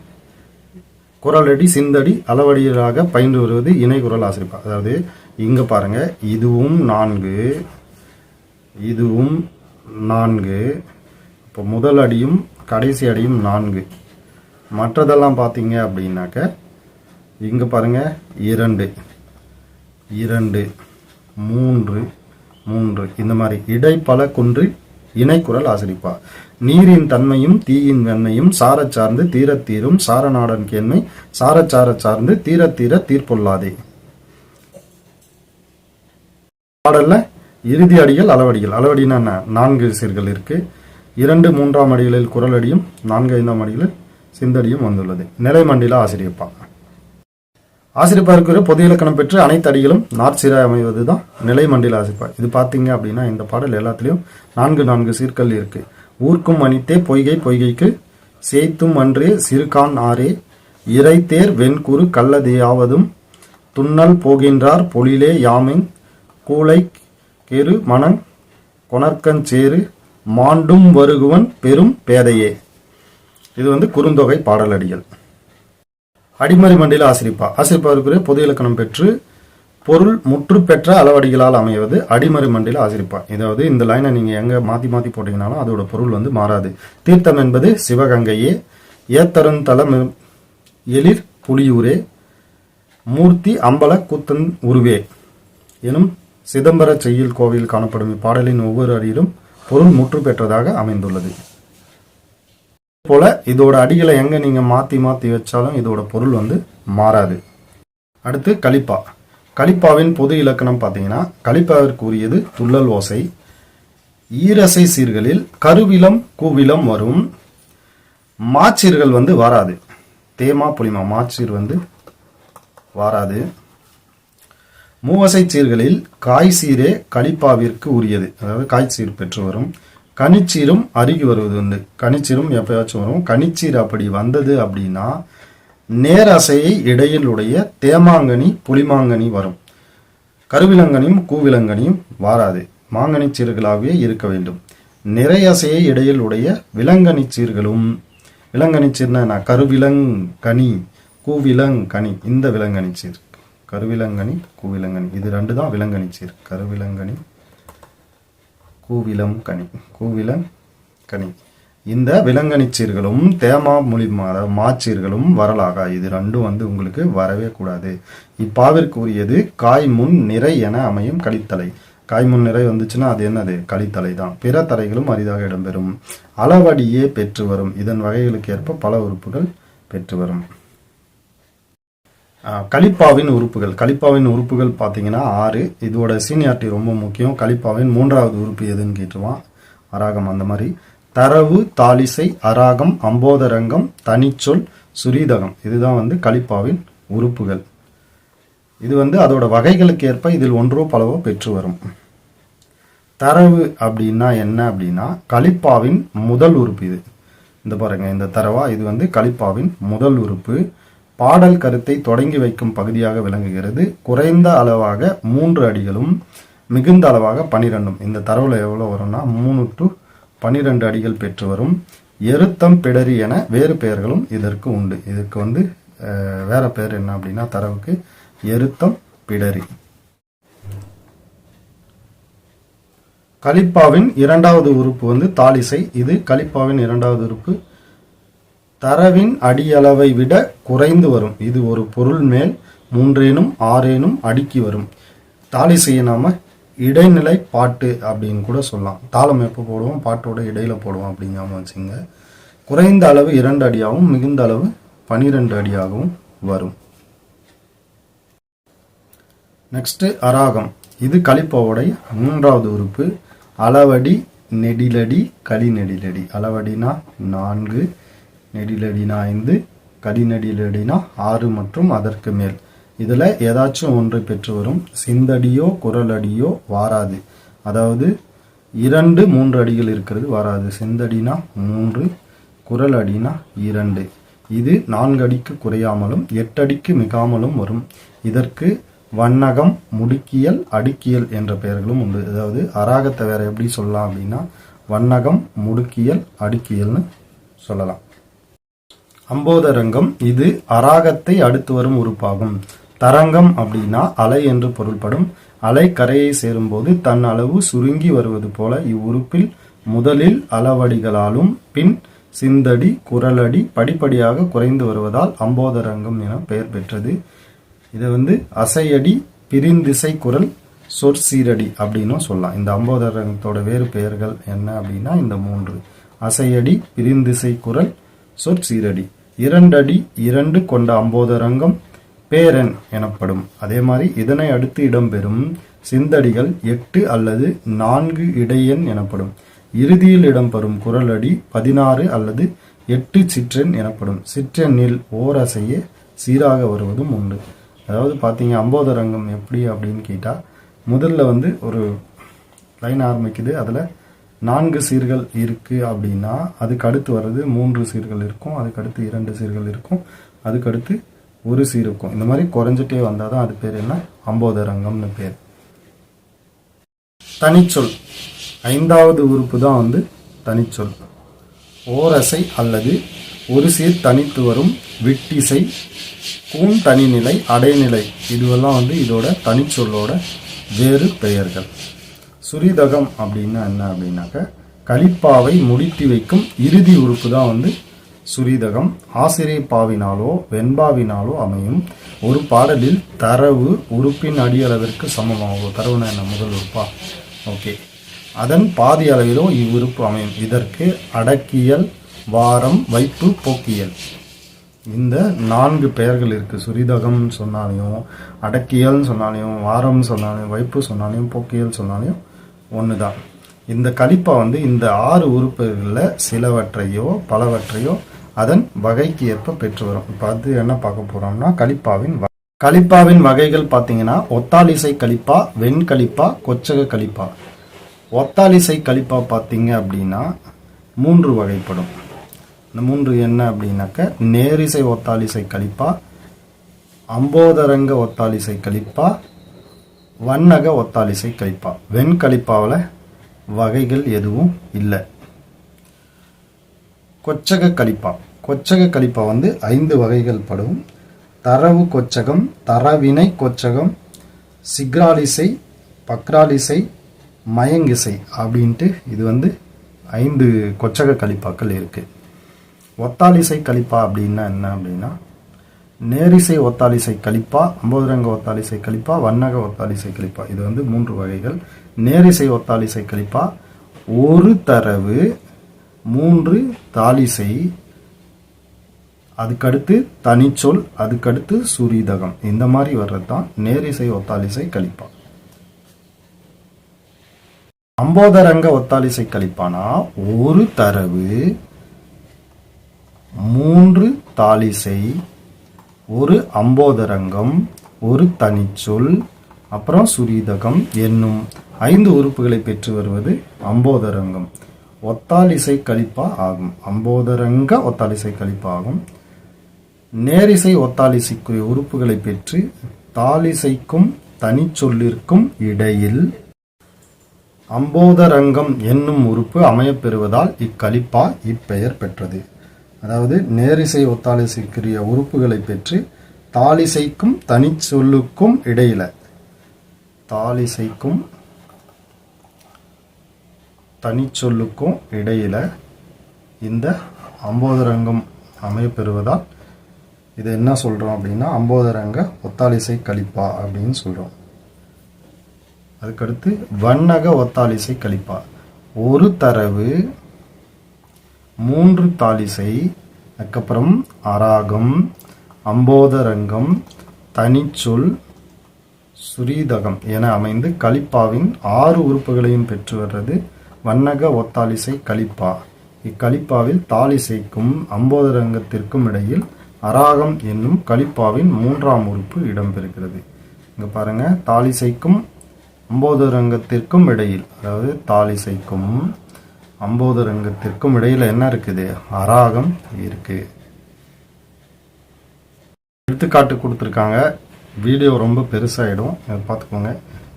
குரலடி சிந்தடி அளவடியாக பயின்று வருவது இணைகுரல் ஆசிரியப்பா. அதாவது இங்க பாருங்க, இதுவும் 4 இதுவும் 4, இப்போ முதல் அடியும் கடைசி அடியும் 4. மற்றதெல்லாம் பார்த்தீங்க அப்படின்னாக்க இங்க பாருங்க 2 2 3 3 இந்த மாதிரி இடைப்பல குன்று இணைக்குரல் ஆசிரிப்பா. நீரின் தன்மையும் தீயின் வெண்மையும் சாரச் சார்ந்து தீரத்தீரும் சாரநாடன் கேண்மை சாரச்சார சார்ந்து தீரத்தீர தீர்ப்பொல்லாதே. பாடல்ல இறுதி அடிகள் அளவடிகள். அளவடினா 4 சீர்கள் இருக்கு. 2, 3ஆம் அடிகளில் குரலடியும் 4, 5ஆம் அடிகளில் சிந்தடியும் வந்துள்ளது. நிலைமண்டில ஆசிரியப்பா. ஆசிரியப்பா இருக்கிற பொது இலக்கணம் பெற்று அனைத்து அடிகளும் நாற்சீராய் அமைவதுதான் நிலைமண்டில ஆசிரியப்பா. இது பாத்தீங்க அப்படின்னா இந்த பாடல் எல்லாத்திலையும் 4 சீர்கள் இருக்கு. ஊர்க்கும் அணித்தே பொய்கை பொய்கைக்கு சேய்த்தும் அன்றே சிறுகான் ஆரே இறைத்தேர் வெண்குறு கள்ளதேயாவதும் துண்ணல் போகின்றார் பொழிலே யாமின் கூளை கெரு மணங் கொணர்கஞ்சேரு மாண்டும் வருகுவன் பெரும் பேதையே. இது வந்து குறுந்தொகை பாடலடிகள். அடிமறி மண்டில ஆசிரிப்பா. ஆசிரிப்பா இருக்கிற பொது இலக்கணம் பெற்று பொருள் முற்று பெற்ற அளவடிகளால் அமைவது அடிமறி மண்டில ஆசிரிப்பா. இதாவது இந்த லைனை நீங்க எங்க மாத்தி மாத்தி போட்டீங்கன்னாலும் அதோட பொருள் வந்து மாறாது. தீர்த்தம் என்பது சிவகங்கையே, ஏத்தருந்தலம் எழிற் புலியூரே, மூர்த்தி அம்பல கூத்தன் உருவே எனும் சிதம்பர செய்யுள் கோவில் காணப்படும் இப்பாடலின் ஒவ்வொரு அடியிலும் பொருள் முற்று பெற்றதாக அமைந்துள்ளது. போல இதோட அடிகளை எங்க நீங்க மாத்தி மாத்தி வச்சாலும் இதோட பொருள் வந்து மாறாது. அடுத்து கலிப்பா. கலிப்பாவின் பொது இலக்கணம் பார்த்தீங்கன்னா கலிப்பாவிற்கு உரியது துள்ளல் ஓசை. ஈரசை சீர்களில் கருவிலம் கூவிலம் வரும். மாச்சீர்கள் வந்து வராது. தேமா புலிமா மாச்சீர் வந்து வராது. மூவசை சீர்களில் காய்சீரே கலிப்பாவிற்கு உரியது, அதாவது காய்ச்சீர் பெற்று வரும். கனிச்சீரும் அருகி வருவது வந்து கனிச்சீரும் எப்பயாச்சும் வரும். கனிச்சீர் அப்படி வந்தது அப்படின்னா நேரசையை இடையில் உடைய தேமாங்கனி புலிமாங்கனி வரும். கருவிலங்கனியும் கூவிலங்கனியும் வாராது, மாங்கனி சீர்களாகவே இருக்க வேண்டும். நிறையசையை இடையில் உடைய விலங்கனி சீர்களும், விலங்கனி சீர்னா கருவிலங்கனி கூவிலங்கனி, இந்த விலங்கனி சீர் கருவிலங்கனி கூவிலங்கனி இது 2 தான் விலங்கனி சீர். கருவிலங்கனி கூவிலம் கனி இந்த விலங்கனி சீர்களும் தேமா மொழி மாச்சீர்களும் வரலாகா. இது 2 வந்து உங்களுக்கு வரவே கூடாது. இப்பாவிற்கு உரியது காய் முன் நிறை என அமையும் கலித்தலை. காய் முன் நிறை வந்துச்சுன்னா அது என்னது கலித்தலை தான். பிற தரைகளும் அரிதாக இடம்பெறும். அளவடியே பெற்று வரும். இதன் வகைகளுக்கு ஏற்ப பல உறுப்புகள் பெற்று வரும். கலிப்பாவின் உறுப்புகள். கலிப்பாவின் உறுப்புகள் பார்த்தீங்கன்னா 6. இதோட சீனியாரிட்டி ரொம்ப முக்கியம். கலிப்பாவின் 3வது உறுப்பு எதுன்னு கேட்டுருவான். அராகம் அந்த மாதிரி. தரவு தாலிசை அராகம் அம்போதரங்கம் தனிச்சொல் சுரீதகம் இதுதான் வந்து கலிப்பாவின் உறுப்புகள். இது வந்து அதோட வகைகளுக்கு ஏற்ப இதில் ஒன்றோ பலவோ பெற்று வரும். தரவு அப்படின்னா என்ன அப்படின்னா கலிப்பாவின் முதல் உறுப்பு. இது இந்த பாருங்க, இந்த தரவா இது வந்து கலிப்பாவின் முதல் உறுப்பு. பாடல் கருத்தை தொடங்கி வைக்கும் பகுதியாக விளங்குகிறது. குறைந்த அளவாக 3 அடிகளும் மிகுந்த அளவாக 12. இந்த தரவுல எவ்வளவு வரும்னா 3 to 12 அடிகள் பெற்று வரும். எருத்தம் பிடரி என வேறு பெயர்களும் இதற்கு உண்டு. இதுக்கு வந்து வேற பெயர் என்ன அப்படின்னா தரவுக்கு எருத்தம் பிடரி. கலிப்பாவின் இரண்டாவது உறுப்பு வந்து தாலிசை. இது கலிப்பாவின் இரண்டாவது உறுப்பு. தரவின் அடியளவை விட குறைந்து வரும். இது ஒரு பொருள் மேல் 3 6 அடுக்கி வரும். தாலிசையை நாம இடைநிலை பாட்டு அப்படின்னு கூட சொல்லலாம். தாளம் எப்போ போடுவோம், பாட்டோட இடையில போடுவோம் அப்படிங்காம வச்சுங்க. குறைந்த அளவு 2 அடியாகவும் மிகுந்த அளவு 12 அடியாகவும் வரும். நெக்ஸ்ட் அராகம். இது கலிப்பாவுடைய மூன்றாவது உறுப்பு. அளவடி, நெடிலடி, களி நெடிலடி. அளவடினா 4, நெடிலடினா 5, களி நெடிலடினா 6 மற்றும் அதற்கு மேல். இதுல ஏதாச்சும் ஒன்றை பெற்று வரும். சிந்தடியோ குரலடியோ வாராது. அதாவது 2 3 அடிகள் இருக்கிறது வராது. சிந்தடினா 3, குரல் அடினா 2. இது 4 அடிக்கு குறையாமலும் 8 அடிக்கு மிகாமலும் வரும். இதற்கு வண்ணகம், முடுக்கியல், அடுக்கியல் என்ற பெயர்களும் உண்டு. அதாவது அராகத்தை வேற எப்படி சொல்லலாம் அப்படின்னா வண்ணகம், முடுக்கியல், அடுக்கியல்னு சொல்லலாம். அம்போதரங்கம். இது அராகத்தை அடுத்து வரும் உறுப்பாகும். தரங்கம் அப்படின்னா அலை என்று பொருள்படும். அலை கரையை சேரும்போது தன் அளவு சுருங்கி வருவது போல இவ்வுறுப்பில் முதலில் அளவடிகளாலும் பின் சிந்தடி, குரலடி படிப்படியாக குறைந்து வருவதால் அம்போதரங்கம் என பெயர் பெற்றது. இதை வந்து அசையடி, பிரிந்திசை குரல், சொற்சீரடி அப்படின்னும் சொல்லலாம். இந்த அம்போதரங்கத்தோட வேறு பெயர்கள் என்ன அப்படின்னா இந்த 3: அசையடி, பிரிந்திசை குரல், சொற்சீரடி. 2 அடி 2 கொண்ட அம்போதரங்கம் பேரன் எனப்படும். அதே மாதிரி இதனை அடுத்து இடம்பெறும் சிந்தடிகள் 8 அல்லது 4 இடையன் எனப்படும். இறுதியில் இடம்பெறும் குரலடி 16 அல்லது 8 சிற்றெண் எனப்படும். சிற்றெண்ணில் ஓரசையே சீராக வருவதும் உண்டு. அதாவது பார்த்தீங்க அம்போதரங்கம் எப்படி அப்படின்னு கேட்டா முதல்ல வந்து ஒரு லைன் ஆரம்பிக்குது. அதில் 4 சீர்கள் இருக்கு அப்படின்னா அதுக்கு அடுத்து வர்றது 3 சீர்கள் இருக்கும். அதுக்கு அடுத்து 2 சீர்கள் இருக்கும். அதுக்கு அடுத்து 1 சீர் இருக்கும். இந்த மாதிரி குறைஞ்சிட்டே வந்தாதான் அது பேர் என்ன, அம்போதரங்கம்னு பேர். தனிச்சொல். 5வது உறுப்பு தான் வந்து தனிச்சொல். ஓரசை அல்லது ஒரு சீர் தனித்து வரும் விட்டிசை, கூன் தனிநிலை, அடைநிலை இதுவெல்லாம் வந்து இதோட தனிச்சொல்லோட வேறு பெயர்கள். சுரிதகம் அப்படின்னா என்ன அப்படின்னாக்க கலிப்பாவை முடித்து வைக்கும் இறுதி உறுப்பு தான் வந்து சுரிதகம். ஆசிரிய பாவினாலோ வெண்பாவினாலோ அமையும். ஒரு பாடலில் தரவு உறுப்பின் அடியளவிற்கு சமமாகும். தரவுனா என்ன, முதல் உறுப்பா? ஓகே. அதன் பாதி அளவிலோ இவ்வுறுப்பு அமையும். இதற்கு அடக்கியல், வாரம், வைப்பு, போக்கியல் இந்த 4 பெயர்கள் இருக்கு. சுரிதகம் சொன்னாலையும், அடக்கியல் சொன்னாலையும், வாரம் சொன்னாலையும், வைப்பு சொன்னாலையும், போக்கியல் சொன்னாலையும் ஒண்ணுதான். இந்த கலிப்பா வந்து இந்த 6 உறுப்புகளில் சிலவற்றையோ பலவற்றையோ அதன் வகைக்கு ஏற்ப பெற்று வரும். இப்போ அது என்ன பார்க்க போறோம்னா கலிப்பாவின் வகைகள் பார்த்தீங்கன்னா ஒத்தாலிசை கலிப்பா, வெண்கலிப்பா, கொச்சக கலிப்பா. ஒத்தாலிசை கலிப்பா பார்த்தீங்க அப்படின்னா 3 வகைப்படும். இந்த 3 என்ன அப்படின்னாக்க நேரிசை ஒத்தாலிசை கலிப்பா, அம்போதரங்க ஒத்தாலிசை கலிப்பா, வண்ணக ஒத்தாலிசை கலிப்பா. வெண்கலிப்பாவில் வகைகள் எதுவும் இல்லை. கொச்சக கலிப்பா. கொச்சக கலிப்பா வந்து 5 வகைகள் படும். தரவு கொச்சகம், தரவினை கொச்சகம், சிக்ராலிசை, பக்ராலிசை, மயங்கிசை அப்படின்ட்டு இது வந்து 5 கொச்சக கலிப்பாக்கள் இருக்கு. ஒத்தாலிசை கலிப்பா அப்படின்னா என்ன அப்படின்னா நேரிசை ஒத்தாலிசை கலிப்பா, அம்போதரங்க ஒத்தாலிசை கலிப்பா, வண்ணக ஒத்தாலிசை கலிப்பா. இது வந்து 3 வகைகள். நேரிசை ஒத்தாலிசை கலிப்பா ஒரு தரவு 3 தாலிசை, அதுக்கடுத்து தனிச்சொல், அதுக்கடுத்து சுரிதகம். இந்த மாதிரி வர்றது தான் நேரிசை ஒத்தாலிசை கலிப்பா. அம்போதரங்க ஒத்தாலிசை கலிப்பானா ஒரு தரவு 3 தாலிசை, ஒரு அம்போதரங்கம், ஒரு தனிச்சொல், அப்புறம் சுரிதகம் என்னும் 5 உறுப்புகளை பெற்று வருவது அம்போதரங்கம். ஒத்தாலிசை கலிப்பா ஆகும். அம்போதரங்க ஒத்தாலிசை கலிப்பா ஆகும். நேரிசை ஒத்தாலிசைக்குரிய உறுப்புகளை பெற்று தாலிசைக்கும் தனிச்சொல்லிற்கும் இடையில் அம்போதரங்கம் என்னும் உறுப்பு அமையப்பெறுவதால் இக்கலிப்பா இப்பெயர் பெற்றது. அதாவது நேரிசை ஒத்தாலிசைக்குரிய உறுப்புகளை பெற்று தாலிசைக்கும் தனிச்சொல்லுக்கும் இடையில தாலிசைக்கும் தனிச்சொல்லுக்கும் இடையில இந்த அம்போதரங்கம் அமையப்பெறுவதால் இது என்ன சொல்றோம் அப்படின்னா அம்போதரங்க ஒத்தாலிசை கலிப்பா அப்படின்னு சொல்றோம். அதுக்கடுத்து வண்ணக ஒத்தாலிசை கலிப்பா. ஒரு தரவு 3 தாலிசை, அதுக்கப்புறம் அராகம், அம்போதரங்கம், தனிச்சொல், சுரீதகம் என அமைந்து கலிப்பாவின் 6 உறுப்புகளையும் பெற்று வர்றது வண்ணக ஒத்தாலிசை கலிப்பா. இக்கலிப்பாவில் தாலிசைக்கும் அம்போதரங்கத்திற்கும் இடையில் அராகம் என்னும் கலிப்பாவின் 3ஆம் உறுப்பு இடம்பெறுகிறது. இங்க பாருங்க, தாலிசைக்கும் அம்போதரங்கத்திற்கும் இடையில், அதாவது தாலிசைக்கும் அம்போதரங்கத்திற்கும் இடையில என்ன இருக்குது? அராகம் இருக்கு. எடுத்துக்காட்டு கொடுத்துருக்காங்க. வீடியோ ரொம்ப பெருசாயிடும், பார்த்துக்கோங்க.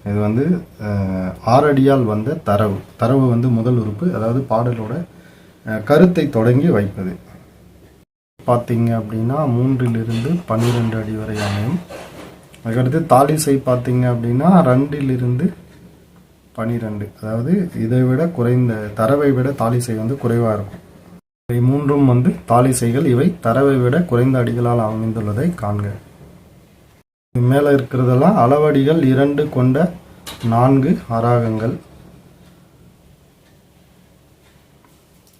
இது வந்து 6 அடியால் வந்த தரவு வந்து முதல் உறுப்பு, அதாவது பாடலோட கருத்தை தொடங்கி வைப்பது. பார்த்தீங்க அப்படின்னா 3லிருந்து 12 அடி வரை அமையும். அதுக்கடுத்து தாலிசை பார்த்தீங்க அப்படின்னா 2லிருந்து 12, அதாவது இதை விட குறைந்த தரவை விட தாலிசை வந்து குறைவாக இருக்கும். இவை 3ம் வந்து தாலிசைகள். இவை தரவை விட குறைந்த அடிகளால் அமைந்துள்ளதை காண்க. மேலே இருக்கிறதெல்லாம் அளவடிகள் 2 கொண்ட 4 அராகங்கள்.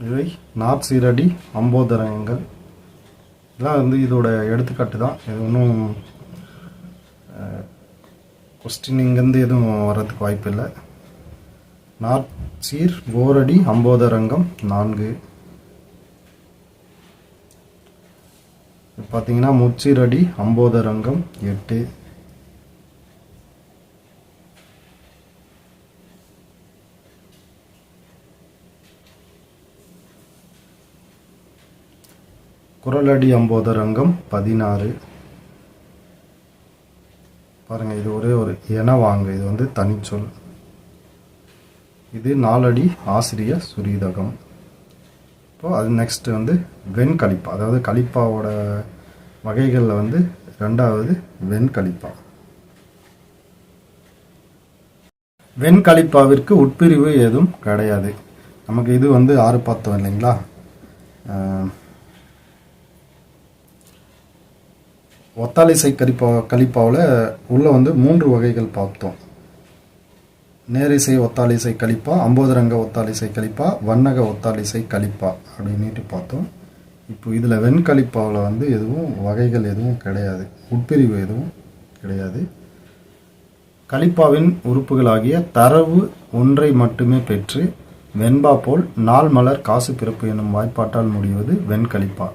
இவை நாற்சீரடி அம்போதரங்கள். இதெல்லாம் வந்து இதோட எடுத்துக்காட்டு தான். இது ஒன்றும் கொஸ்டின் இங்கேருந்து எதுவும் வர்றதுக்கு வாய்ப்பு இல்லை. நாற்சீர் ஓரடி அம்போதரங்கம் 4. பார்த்தீங்கன்னா முச்சீரடி அம்போதரங்கம் 8. குரலடி அம்போதரங்கம் 16. பாருங்க, இது ஒரே ஒரு என வாங்க, இது வந்து தனிச்சொல். இது 4 அடி ஆசிரிய சுரீதகம். இப்போ அது நெக்ஸ்ட் வந்து வெண்கலிப்பா, அதாவது கலிப்பாவோட வகைகளில் வந்து 2வது வெண்கலிப்பா. வெண்கலிப்பாவிற்கு உட்பிரிவு எதுவும் கிடையாது. நமக்கு இது வந்து 6 பார்த்தோம் இல்லைங்களா. ஒத்தாலிசை கலிப்பாவில் உள்ள வந்து 3 வகைகள் பார்த்தோம். நேரிசை ஒத்தாலிசை கலிப்பா, அம்போதரங்க ஒத்தாலிசை கலிப்பா, வண்ணக ஒத்தாலிசை கலிப்பா அப்படின்ட்டு பார்த்தோம். இப்போ இதில் வெண்கலிப்பாவில் வந்து எதுவும் வகைகள் எதுவும் கிடையாது, உட்பிரிவு எதுவும் கிடையாது. கலிப்பாவின் உறுப்புகளாகிய தரவு ஒன்றை மட்டுமே பெற்று வெண்பா போல் நாள் மலர் காசு பிறப்பு எனும் வாய்ப்பாட்டால் முடிவது வெண்கலிப்பா.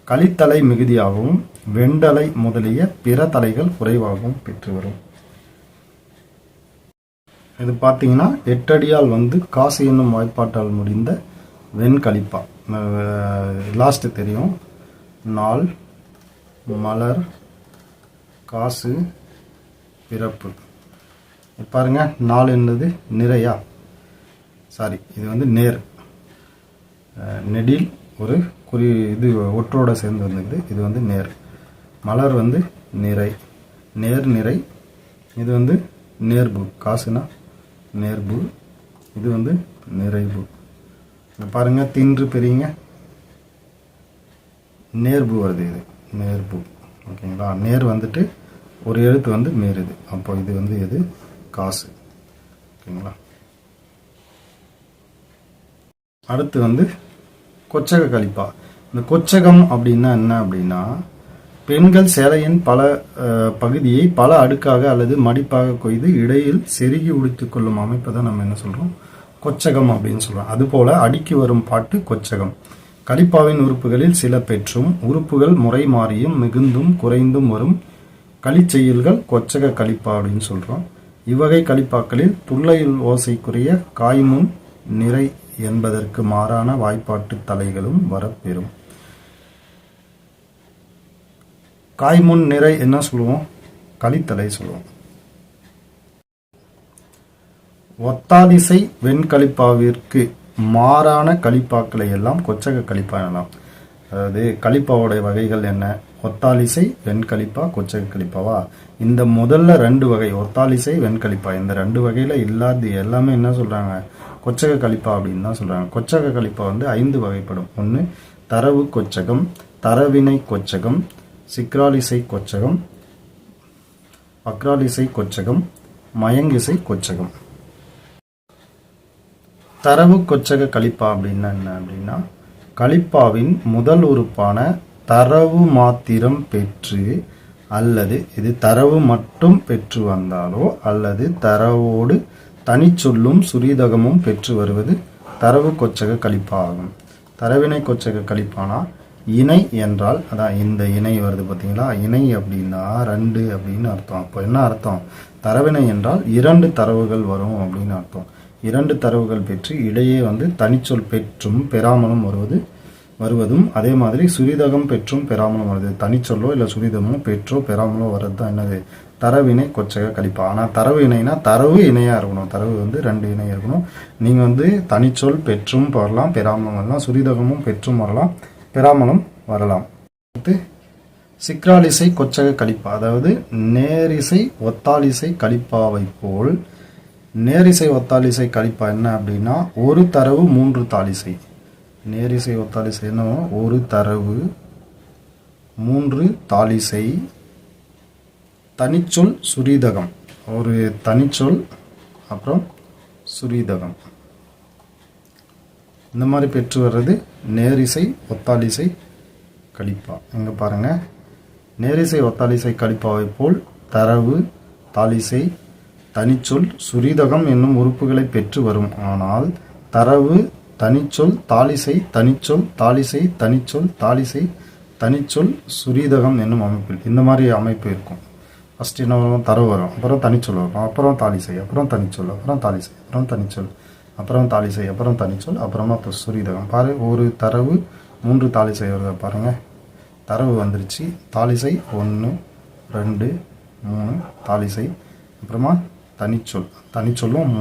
கலித்தலை மிகுதியாகவும் வெண்டலை முதலிய பிற தலைகள் குறைவாகவும் பெற்று வரும். இது பார்த்தீங்கன்னா 8 அடியால் வந்து காசு என்னும் வாய்ப்பாட்டால் முடிந்த வெண்கலிப்பா. லாஸ்ட் தெரியும், நாள் மலர் காசு பிறப்பு. பாருங்க, நாள் என்னது நிறையா, சாரி இது வந்து நேர், நெடில் ஒரு இது ஒற்றோட சேர்ந்து வந்துக்குது. இது வந்து நேர். மலர் வந்து நிறை, நேர் நிறை. இது வந்து நேர்பு, காசுனா நேர்பு. இது வந்து நிறைவு. பாருங்க, தின்று பெரியங்க நேர்பு வருது, இது நேர்பு. ஓகேங்களா. நேர் வந்துட்டு ஒரு எழுத்து வந்து மீறுது, அப்போ இது வந்து எது? காசு. ஓகேங்களா. அடுத்து வந்து கொச்சக கலிப்பா. இந்த கொச்சகம் அப்படின்னா என்ன அப்படின்னா, பெண்கள் சேலையின் பல பகுதியை பல அடுக்காக அல்லது மடிப்பாக கொய்து இடையில் செருகி உடுத்திக் கொள்ளும் அமைப்பை தான் நம்ம என்ன சொல்றோம்? கொச்சகம் அப்படின்னு சொல்றோம். அதுபோல அடுக்கி வரும் பாட்டு கொச்சகம். கலிப்பாவின் உறுப்புகளில் சில பெற்றும் உறுப்புகள் முறை மாறியும் மிகுந்தும் குறைந்தும் வரும் களிச்செயல்கள் கொச்சக கலிப்பா அப்படின்னு சொல்றோம். இவ்வகை கலிப்பாக்களில் துள்ளையில் ஓசைக்குரிய காய்முன் நிறை என்பதற்கு மாறான வாய்ப்பாட்டு தலைகளும் வரப்பெறும். காய்முன் நிறை என்ன சொல்லுவோம்? கலித்தலை சொல்லுவோம். ஒத்தாதிசை வெண்கலிப்பாவிற்கு மாறான கலிப்பாக்களை எல்லாம் கொச்சக கலிப்பா எனலாம். அதாவது கலிப்பாவுடைய வகைகள் என்ன? ஒத்தாலிசை, வெண்கலிப்பா, கொச்சக கலிப்பாவா? இந்த முதல்ல 2 வகை ஒத்தாலிசை, வெண்கலிப்பா, இந்த 2 வகையில இல்லாத எல்லாமே என்ன சொல்றாங்க? கொச்சக கலிப்பா அப்படின்னு தான் சொல்றாங்க. கொச்சக கலிப்பா வந்து 5 வகைப்படும். 1 தரவு கொச்சகம், தரவினை கொச்சகம், சிக்ராலிசை கொச்சகம், வக்ராலிசை கொச்சகம், மயங்கிசை கொச்சகம். தரவு கொச்சக கலிப்பா அப்படின்னா என்ன அப்படின்னா, கலிப்பாவின் முதல் உறுப்பான தரவு மாத்திரம் பெற்று அல்லது இது தரவு மட்டும் பெற்று வந்தாலோ அல்லது தரவோடு தனிச்சொல்லும் சுரீதகமும் பெற்று வருவது தரவு கொச்சக கலிப்பா ஆகும். தரவினை கொச்சக கலிப்பானா இணை என்றால், அதான் இந்த இணை வருது பார்த்தீங்களா, இணை அப்படின்னா 2 அப்படின்னு அர்த்தம். அப்போ என்ன அர்த்தம்? தரவினை என்றால் 2 தரவுகள் வரும் அப்படின்னு அர்த்தம். 2 தரவுகள் பெற்று இடையே வந்து தனிச்சொல் பெற்றும் பெறாமலும் வருவதும் அதே மாதிரி சுரிதகம் பெற்றும் பெறாமலும் வருது. தனிச்சொல்லோ இல்லை சுரிதகமோ பெற்றோ பெறாமலோ வர்றது தான் என்னது? தரவினை கொச்சக கலிப்பா. ஆனால் தரவு இணைனா தரவு இணையாக இருக்கணும். தரவு வந்து 2 இணை இருக்கணும். நீங்கள் வந்து தனிச்சொல் பெற்றும் வரலாம், பெறாமலும் வரலாம். சுரிதகமும் பெற்றும் வரலாம், பெறாமலும் வரலாம். அடுத்து சிக்ராலிசை கொச்சக கலிப்பா, அதாவது நேரிசை ஒத்தாலிசை கலிப்பாவை போல் நேரிசை ஒத்தாலிசை கலிப்பா என்ன அப்படின்னா, ஒரு தரவு 3 தாலிசை. நேரிசை ஒத்தாலிசை என்ன? ஒரு தரவு 3 தாலிசை, தனிச்சொல் சுரீதகம், ஒரு தனிச்சொல் அப்புறம் சுரீதகம், இந்த மாதிரி பெற்று வர்றது நேரிசை ஒத்தாலிசை கலிப்பா. இங்கே பாருங்க, நேரிசை ஒத்தாலிசை கலிப்பாவை போல் தரவு தாலிசை தனிச்சொல் சுரீதகம் என்னும் உறுப்புகளை பெற்று வரும். ஆனால் தரவு தனிச்சொல் தாலிசை தனிச்சொல் தாலிசை தனிச்சொல் தாலிசை தனிச்சொல் சுரீதகம் என்னும் அமைப்பில் இந்த மாதிரி அமைப்பு இருக்கும். ஃபர்ஸ்ட் என்ன வரும்? தரவு வரும், அப்புறம் தனிச்சொல் வரும், அப்புறம் தாலிசை, அப்புறம் தனிச்சொல், அப்புறம் தாலிசை, அப்புறம் தனிச்சொல், அப்புறம் தாலிசை, அப்புறம் தனிச்சொல், அப்புறமா சுரீதகம். பாரு, ஒரு தரவு 3 தாலிசை வருது பாருங்க. தரவு வந்துருச்சு, தாலிசை 1 2 3 தாலிசை, அப்புறமா தனிச்சொல், தனிச்சொல்லும்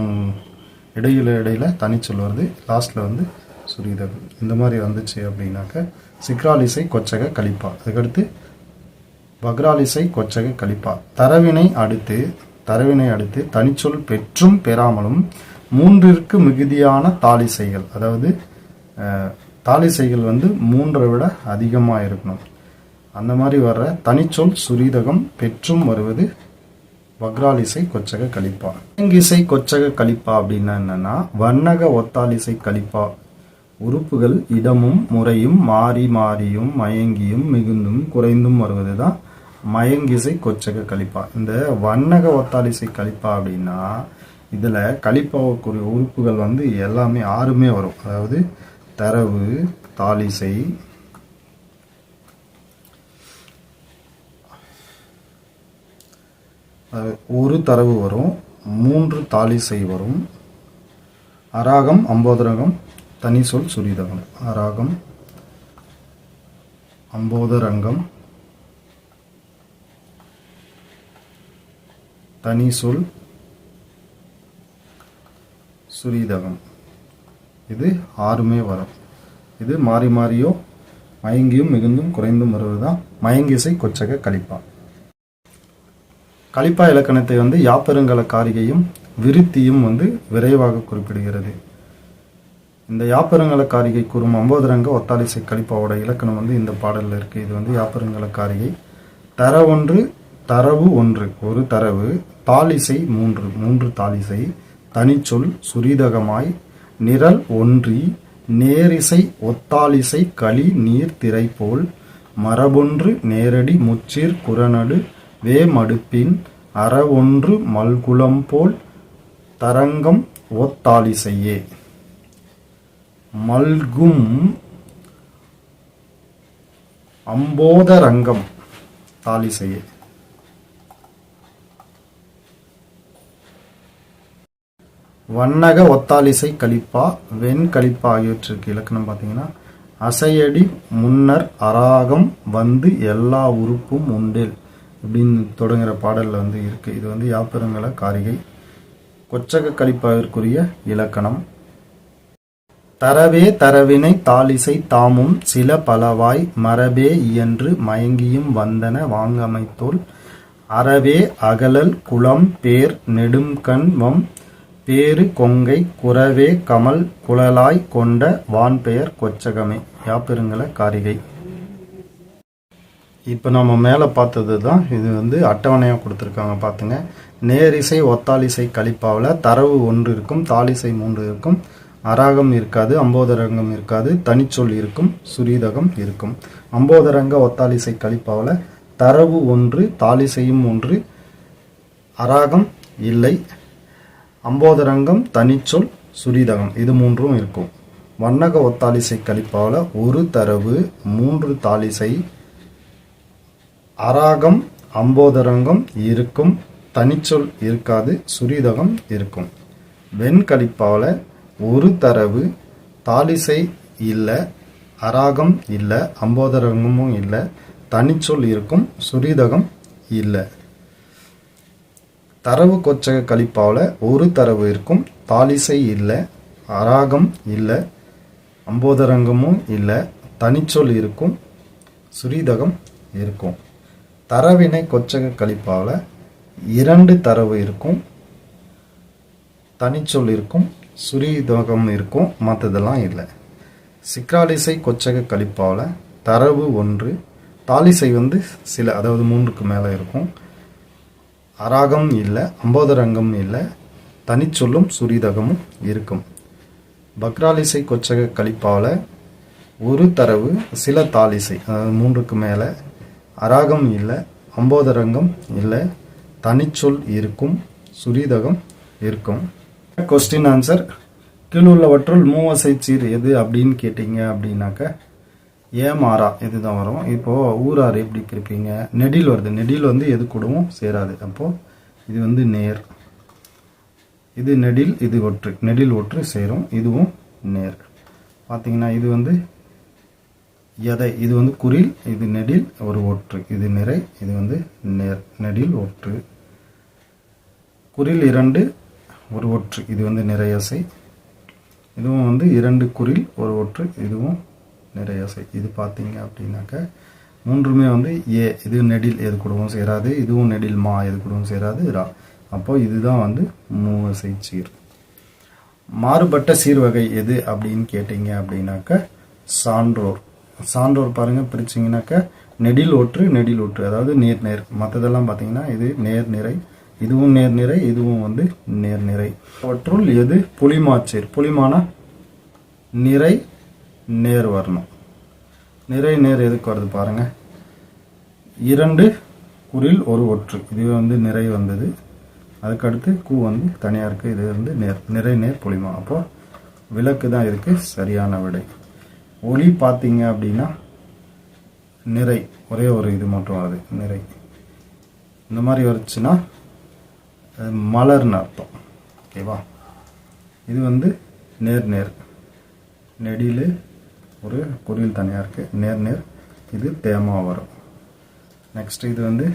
இடையில தனிச்சொல் வருது, லாஸ்ட்ல வந்து சுரீதகம். இந்த மாதிரி வந்துச்சு அப்படின்னாக்க சிக்ராலிசை கொச்சக கலிப்பா. அதுக்கடுத்து வக்ராலிசை கொச்சக கலிப்பா. தரவினை அடுத்து தனிச்சொல் பெற்றும் பெறாமலும் 3ற்கு மிகுதியான தாலிசைகள், அதாவது தாலிசைகள் வந்து 3ஐ விட அதிகமாக இருக்கணும். அந்த மாதிரி வர்ற தனிச்சொல் சுரீதகம் பெற்றும் வருவது வக்ராலிசை கொச்சக கலிப்பா. மயங்கிசை கொச்சக கலிப்பா அப்படின்னா என்னன்னா, வண்ணக ஒத்தாலிசை கலிப்பா. உறுப்புகள் இடமும் முறையும் மாறி மாறியும் மயங்கியும் மிகுந்தும் குறைந்தும் வருவதுதான் மயங்கிசை கொச்சக கலிப்பா. இந்த வண்ணக ஒத்தாலிசை கலிப்பா அப்படின்னா இதுல கலிப்பாவுக்குரிய உறுப்புகள் வந்து எல்லாமே 6மே வரும். அதாவது தரவு தாலிசை, ஒரு தரவு வரும், 3 தாலிசை வரும், அராகம் அம்போதரகம் தனிச்சொல் சுரீதகம். அராகம் அம்போதரங்கம் தனிச்சொல் சுரீதகம். இது 6மே வரும். இது மாறி மாறியோ மயங்கியும் மிகுந்தும் குறைந்தும் வருவதுதான் மயங்கிசை கொச்சக கலிப்பா. கலிப்பா இலக்கணத்தை வந்து யாப்பருங்கல காரிகையும் விருத்தியும் வந்து விரைவாக குறிப்பிடுகிறது. இந்த யாப்பருங்கல காரிகை கூறும் அம்போதரங்க ஒத்தாலிசை கலிப்பாவோட இலக்கணம் வந்து இந்த பாடலில் இருக்கு. இது வந்து யாப்பருங்கல காரிகை. தரவு 1 ஒரு தரவு, தாலிசை 3 தாலிசை, தனிச்சொல் சுரீதகமாய் நிரல் ஒன்றி நேரிசை ஒத்தாலிசை களி நீர் திரை போல் மரபொன்று நேரடி முச்சீர் குறநடு வேமடுப்பின் அறவொன்று மல்குளம் போல் தரங்கம் ஒத்தாலிசையே. மல்கும் அம்போதரங்கம் தாலிசையே. வண்ணக ஒத்தாலிசை கலிப்பா வெண்கலிப்பா ஆகியவற்றிற்கு இலக்கணம் பார்த்தீங்கன்னா, அசையடி முன்னர் அராகம் வந்து எல்லா உறுப்பும் உண்டில் அப்படின்னு தொடங்குற பாடல்ல வந்து இருக்கு. இது வந்து யாப்பருங்கல காரிகை. கொச்சக கலிப்பாவிற்குரிய இலக்கணம். தரவே தரவினை தாளிசை தாமும் சில பலவாய் மரபே இயன்று மயங்கியும் வந்தன வாங்கமைத்தோல் அறவே அகலல் குளம் பேர் நெடும்கண் வம் பேரு கொங்கை குறவே கமல் குழலாய் கொண்ட வான்பெயர் கொச்சகமே. யாப்பெருங்கல காரிகை. இப்போ நம்ம மேலே பார்த்தது தான் இது வந்து அட்டவணையாக கொடுத்துருக்காங்க பார்த்துங்க. நேரிசை ஒத்தாலிசை கலிப்பாவில் தரவு 1 இருக்கும், தாலிசை 3 இருக்கும், அராகம் இருக்காது, அம்போதரங்கம் இருக்காது, தனிச்சொல் இருக்கும், சுரீதகம் இருக்கும். அம்போதரங்க ஒத்தாலிசை கலிப்பாவில் தரவு 1, தாலிசையும் 1, அராகம் இல்லை, அம்போதரங்கம், தனிச்சொல், சுரீதகம் இது 3ம் இருக்கும். வண்ணக ஒத்தாலிசை கலிப்பாவில் 1 தரவு 3 தாலிசை, அராகம் அம்போதரங்கம் இருக்கும், தனிச்சொல் இருக்காது, சுரீதகம் இருக்கும். வெண்கலிப்பாவில் 1 தரவு தாலிசை இல்லை, அராகம் இல்லை, அம்போதரங்கமும் இல்லை, தனிச்சொல் இருக்கும், சுரீதகம் இல்லை. தரவு கொச்சக கலிப்பாவில் 1 தரவு இருக்கும், தாலிசை இல்லை, அராகம் இல்லை, அம்போதரங்கமும் இல்லை, தனிச்சொல் இருக்கும், சுரீதகம் இருக்கும். தரவினை கொச்சக கலிப்பாவில் 2 தரவு இருக்கும், தனிச்சொல் இருக்கும், சுரீதகம் இருக்கும், மற்றதெல்லாம் இல்லை. சிக்ராலிசை கொச்சக கலிப்பாவில் தரவு 1, தாலிசை வந்து சில அதாவது 3க்கு மேலே இருக்கும், அராகம் இல்லை, அம்போதரங்கம் இல்லை, தனிச்சொல்லும் சுரீதகமும் இருக்கும். பக்ராலிசை கொச்சக கலிப்பாவில் 1 தரவு சில தாலிசை அதாவது 3க்கு மேலே, அராகம் இல்லை, அம்போதரங்கம் இல்லை, தனிச்சொல் இருக்கும், சுரீதகம் இருக்கும். Question answer. கீழுள்ளவற்றுள் மூவசை சீர் எது அப்படின்னு கேட்டீங்க அப்படின்னாக்க ஏமாறா இதுதான் வரும். இப்போது ஊராறு எப்படி பிரிப்பீங்க? நெடில் வருது, நெடில் வந்து எது கூடவும் சேராது. அப்போது இது வந்து நேர், இது நெடில், இது ஒற்று, நெடில் ஒற்று சேரும், இதுவும் நேர். பார்த்தீங்கன்னா இது வந்து எதை, இது வந்து குறில், இது நெடில் ஒரு ஒற்று, இது நிறை, இது வந்து நேர், நெடில் ஒற்று. குறில் 2 ஒரு ஒற்று, இது வந்து நிறையசை, இதுவும் வந்து 2 குறில் ஒரு ஒற்று, இதுவும் நிறையசை. இது பார்த்தீங்க அப்படின்னாக்க 3மே வந்து ஏ, இது நெடில் எது கூடவும் சேராது, இதுவும் நெடில் மா எது கூடவும் சேராது, ரா. அப்போ இதுதான் வந்து மூவசை சீர். மாறுபட்ட சீர்வகை எது அப்படின்னு கேட்டீங்க அப்படின்னாக்க சான்றோர். சான்றோர் பாருங்க பிரிச்சிங்கனாக்க நெடில் ஒற்று, நெடில் ஒற்று அதாவது நேர் நேர். மற்றதெல்லாம் பார்த்தீங்கன்னா இது நேர் நிறை, இதுவும் நேர் நிறை, இதுவும் வந்து நேர் நிறை. அவற்றுள் எது புலிமாச்சீர்? புலிமானா நிறை நேர் வரணும். நிறை நேர் எதுக்கு வருது பாருங்க, 2 குறில் ஒரு ஒற்று, இது வந்து நிறை வந்தது, அதுக்கடுத்து கூ வந்து தனியாக இருக்குது, இது வந்து நேர், நிறை நேர் புலிமா. அப்போ விளக்கு தான் இதுக்கு சரியான விடை. ஒளி பார்த்தீங்க அப்படின்னா நிறை, ஒரே ஒரு இது மட்டும் வருது நிறை. இந்த மாதிரி வந்துச்சுன்னா மலர்னு அர்த்தம். ஓகேவா? இது வந்து நேர் நேர், நெடில் ஒரு குறில் தனியாக இருக்குது, நேர் நேர், இது தேமா வரும். நெக்ஸ்ட் இது வந்து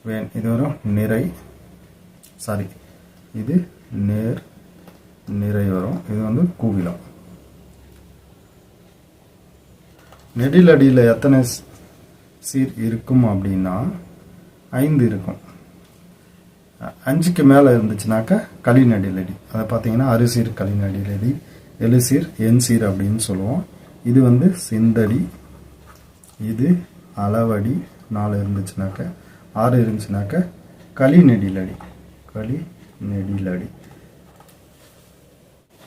வேன், இது வரும் நிறை, சாரி இது நேர் நிறை வரும், இது வந்து கூவிலம். நெடில் அடியில் எத்தனை சீர் இருக்கும் அப்படின்னா 5 இருக்கும். 5க்கு மேலே இருந்துச்சுனாக்கா களி நெடிலடி, அதை பார்த்தீங்கன்னா அரிசீர் களி நெடிலடி, எழுசீர் எண்சீர் அப்படின்னு சொல்லுவோம். இது வந்து சிந்தடி, இது அளவடி 4 இருந்துச்சுனாக்க, 6 இருந்துச்சுனாக்க களி நெடிலடி, களி நெடிலடி.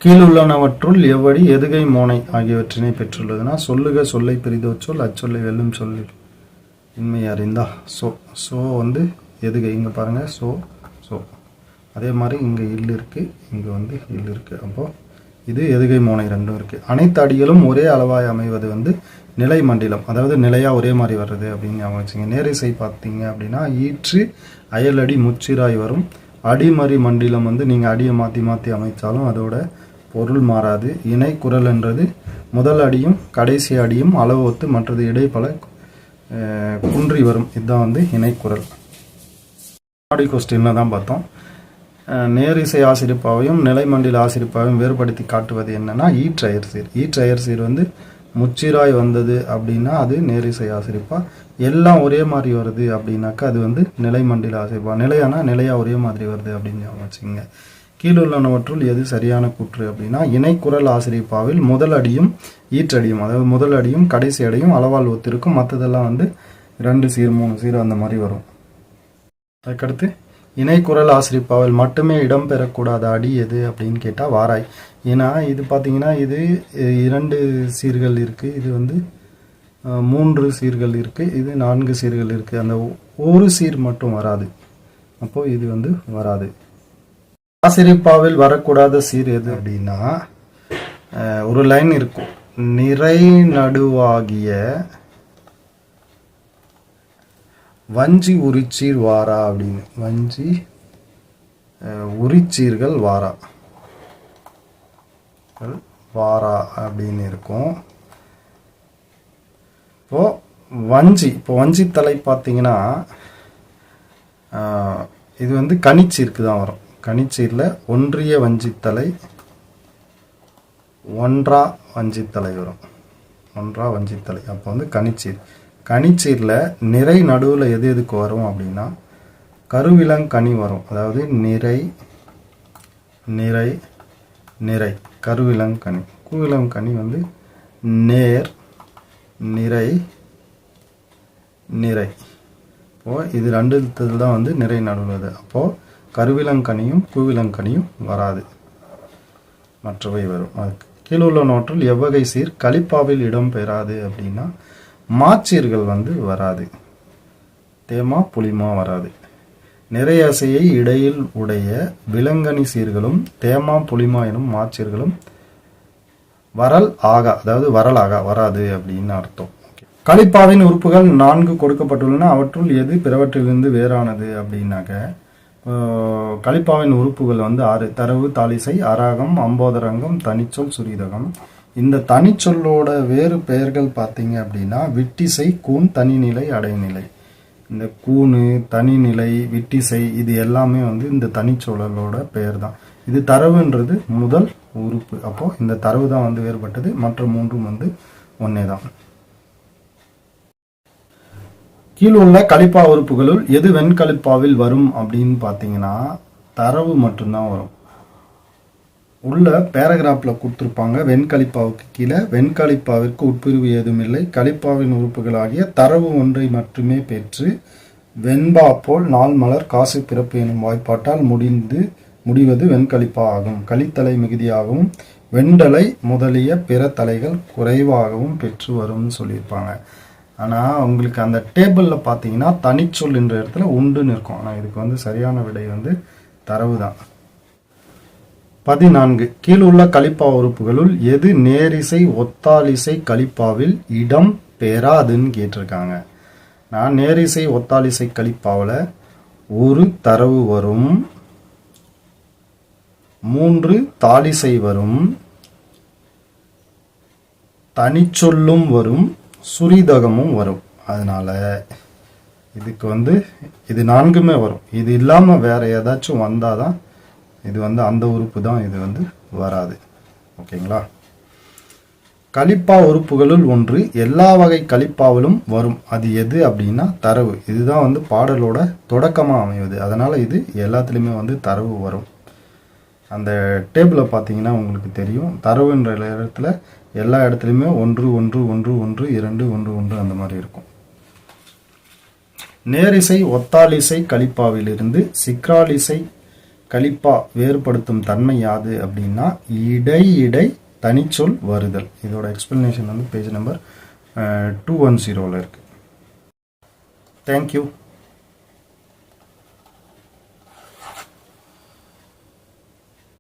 கீழுள்ளனவற்றுள் எவ்வடி எதுகை மோனை ஆகியவற்றினை பெற்றுள்ளதுன்னா சொல்லுக சொல்லை பிரிதோ சொல் அச்சொல்லை வெல்லும் சொல் இன்மை அறிந்தா. சோ வந்து எதுகை, இங்கே பாருங்கள் சோ சோ, அதே மாதிரி இங்கே இல் இருக்குது, இங்கே வந்து இல் இருக்குது. அப்போது இது எதுகை மோனை 2ம் இருக்குது. அனைத்து அடிகளும் ஒரே அளவாய் அமைவது வந்து நிலை மண்டிலம், அதாவது நிலையாக ஒரே மாதிரி வர்றது அப்படின்னு ஞாபகம் வச்சுங்க. நேரிசை பார்த்தீங்க அப்படின்னா ஈற்று அயலடி முச்சிராய் வரும். அடிமறி மண்டிலம் வந்து நீங்கள் அடியை மாற்றி மாற்றி அமைச்சாலும் அதோட பொருள் மாறாது. இணை குரல்ன்றது முதல் அடியும் கடைசி அடியும் அளவு ஒத்து, மற்றது இடைப்பல குன்றி வரும். இதுதான் வந்து இணைக்குரல். முன்னாடி கொஸ்டின்ல தான் பார்த்தோம். நேரிசை ஆசிரிப்பாவையும் நிலைமண்டில ஆசிரிப்பாவையும் வேறுபடுத்தி காட்டுவது என்னன்னா ஈற்றயர் சீர். ஈற்றயர் சீர் வந்து முச்சீராய் வந்தது அப்படின்னா அது நேரிசை ஆசிரிப்பா. எல்லாம் ஒரே மாதிரி வருது அப்படின்னாக்கா அது வந்து நிலைமண்டில ஆசிரிப்பா. நிலையானா நிலையா ஒரே மாதிரி வருது அப்படின்னு வச்சுக்கோங்க. கீழுள்ளனவற்றுள் எது சரியான கூற்று அப்படின்னா இணைக்குரல் ஆசிரிப்பாவில் முதல் அடியும் ஈற்றடியும், அதாவது முதல் அடியும் கடைசி அடியும் அளவால் ஒத்திருக்கும். மற்றதெல்லாம் வந்து 2 சீர் 3 சீர் அந்த மாதிரி வரும். அதுக்கடுத்து இணைக்குரல் ஆசிரிப்பாவில் மட்டுமே இடம்பெறக்கூடாத அடி எது அப்படின்னு கேட்டால் வாராய். ஏன்னா இது பார்த்தீங்கன்னா இது 2 சீர்கள் இருக்குது, இது வந்து 3 சீர்கள் இருக்குது, இது 4 சீர்கள் இருக்குது. அந்த ஒரு சீர் மட்டும் வராது, அப்போது இது வந்து வராது. ஆசிரிப்பாவில் வரக்கூடாத சீர் எது அப்படின்னா ஒரு லைன் இருக்கும், நிறை நடுவாகிய வஞ்சி உரிச்சீர் வாரா அப்படின்னு. வஞ்சி உரிச்சீர்கள் வாரா வாரா அப்படின்னு இருக்கும். இப்போ வஞ்சி தலை பார்த்தீங்கன்னா இது வந்து கனிச்சீருக்கு தான் வரும். கனிச்சீரில் ஒன்றிய வஞ்சித்தலை, ஒன்றா வஞ்சித்தலை வரும். ஒன்றா வஞ்சித்தலை அப்போ வந்து கனிச்சீர். கனிச்சீரில் நிறை நடுவில் எது எதுக்கு வரும் அப்படின்னா கருவிலங்கனி வரும். அதாவது நிறை நிறை நிறை கருவிலங்கனி. கூவிலங்கனி வந்து நேர் நிறை நிறை. இப்போது இது 2 தான் வந்து நிறை நடுவுள்ளது. அப்போது கருவிலங்கனியும் கூவிலங்கனியும் வராது, மற்றவை வரும். கீழுள்ள நோற்றில் எவ்வகை சீர் கலிப்பாவில் இடம் பெறாது அப்படின்னா மாச்சீர்கள் வந்து வராது. தேமா புளிமா வராது. நிறையசையை இடையில் உடைய விலங்கனி சீர்களும் தேமா புளிமா எனும் மாச்சீர்களும் வரல் ஆகா, அதாவது வரல் ஆகா வராது அப்படின்னு அர்த்தம். கலிப்பாவின் உறுப்புகள் 4 கொடுக்கப்பட்டுள்ளன. அவற்றுள் எது பிறவற்றிலிருந்து வேறானது அப்படின்னாக்க கலிப்பாவின் உறுப்புகள் வந்து 6: தரவு, தாலிசை, அராகம், அம்போதரங்கம், தனிச்சொல், சுரிதகம். இந்த தனிச்சொல்லோட வேறு பெயர்கள் பார்த்தீங்க அப்படின்னா விட்டிசை, கூன், தனிநிலை, அடைநிலை. இந்த கூணு, தனிநிலை, விட்டிசை இது எல்லாமே வந்து இந்த தனிச்சொல்லோட பெயர் தான். இது தரவுன்றது முதல் உறுப்பு. அப்போ இந்த தரவு தான் வந்து வேறுபட்டது, மற்ற 3ம் வந்து ஒன்னே தான். கீழுள்ள கலிப்பா உறுப்புகளுள் எது வெண்கலிப்பாவில் வரும் அப்படின்னு பார்த்தீங்கன்னா தரவு மட்டும்தான் வரும். உள்ள பேராகிராஃபில் கொடுத்துருப்பாங்க வெண்கலிப்பாவுக்கு கீழே வெண்கலிப்பாவிற்கு உட்பிரிவு ஏதும் இல்லை, கலிப்பாவின் உறுப்புகளாகிய தரவு ஒன்றை மட்டுமே பெற்று வெண்பா போல் நாள் மலர் காசு பிறப்பு எனும் வாய்ப்பாட்டால் முடிவது வெண்கலிப்பா ஆகும். கலித்தலை மிகுதியாகவும் வெண்டலை முதலிய பிற தலைகள் குறைவாகவும் பெற்று வரும்னு சொல்லியிருப்பாங்க. ஆனால் உங்களுக்கு அந்த டேபிளில் பார்த்தீங்கன்னா தனிச்சொல் என்ற இடத்துல உண்டுன்னு இருக்கும். ஆனால் இதுக்கு வந்து சரியான விடை வந்து தரவு தான். 14. கீழுள்ள கலிப்பா உறுப்புகளுள் எது நேரிசை ஒத்தாலிசை கலிப்பாவில் இடம் பெறாதுன்னு கேட்டிருக்காங்க. நான் நேரிசை ஒத்தாலிசை கலிப்பாவில் ஒரு தரவு வரும், 3 தாலிசை வரும், தனிச்சொல்லும் வரும், சுரிதகமும் வரும். அதனால இதுக்கு வந்து இது 4மே வரும். இது இல்லாமல் வேற ஏதாச்சும் வந்தாதான் இது வந்து அந்த உறுப்பு தான், இது வந்து வராது. ஓகேங்களா? கலிப்பா உறுப்புகளுள் ஒன்று எல்லா வகை கலிப்பாவிலும் வரும். அது எது அப்படின்னா தரவு. இதுதான் வந்து பாடலோட தொடக்கமாக அமைவது. அதனால இது எல்லாத்துலேயுமே வந்து தரவு வரும். அந்த டேபிளை பார்த்தீங்கன்னா உங்களுக்கு தெரியும், தரவுன்ற இடத்துல எல்லா இடத்துலையுமே 1 1 1 1 2 1 1 அந்த மாதிரி இருக்கும். நேரிசை ஒத்தாலிசை கலிப்பாவிலிருந்து சிக்ராலிசை கலிப்பா வேறுபடுத்தும் தன்மை யாது அப்படின்னா இடை தனிச்சொல் வருதல். இதோட எக்ஸ்பிளனேஷன் வந்து பேஜ் நம்பர் 210 இருக்கு. தேங்க்யூ.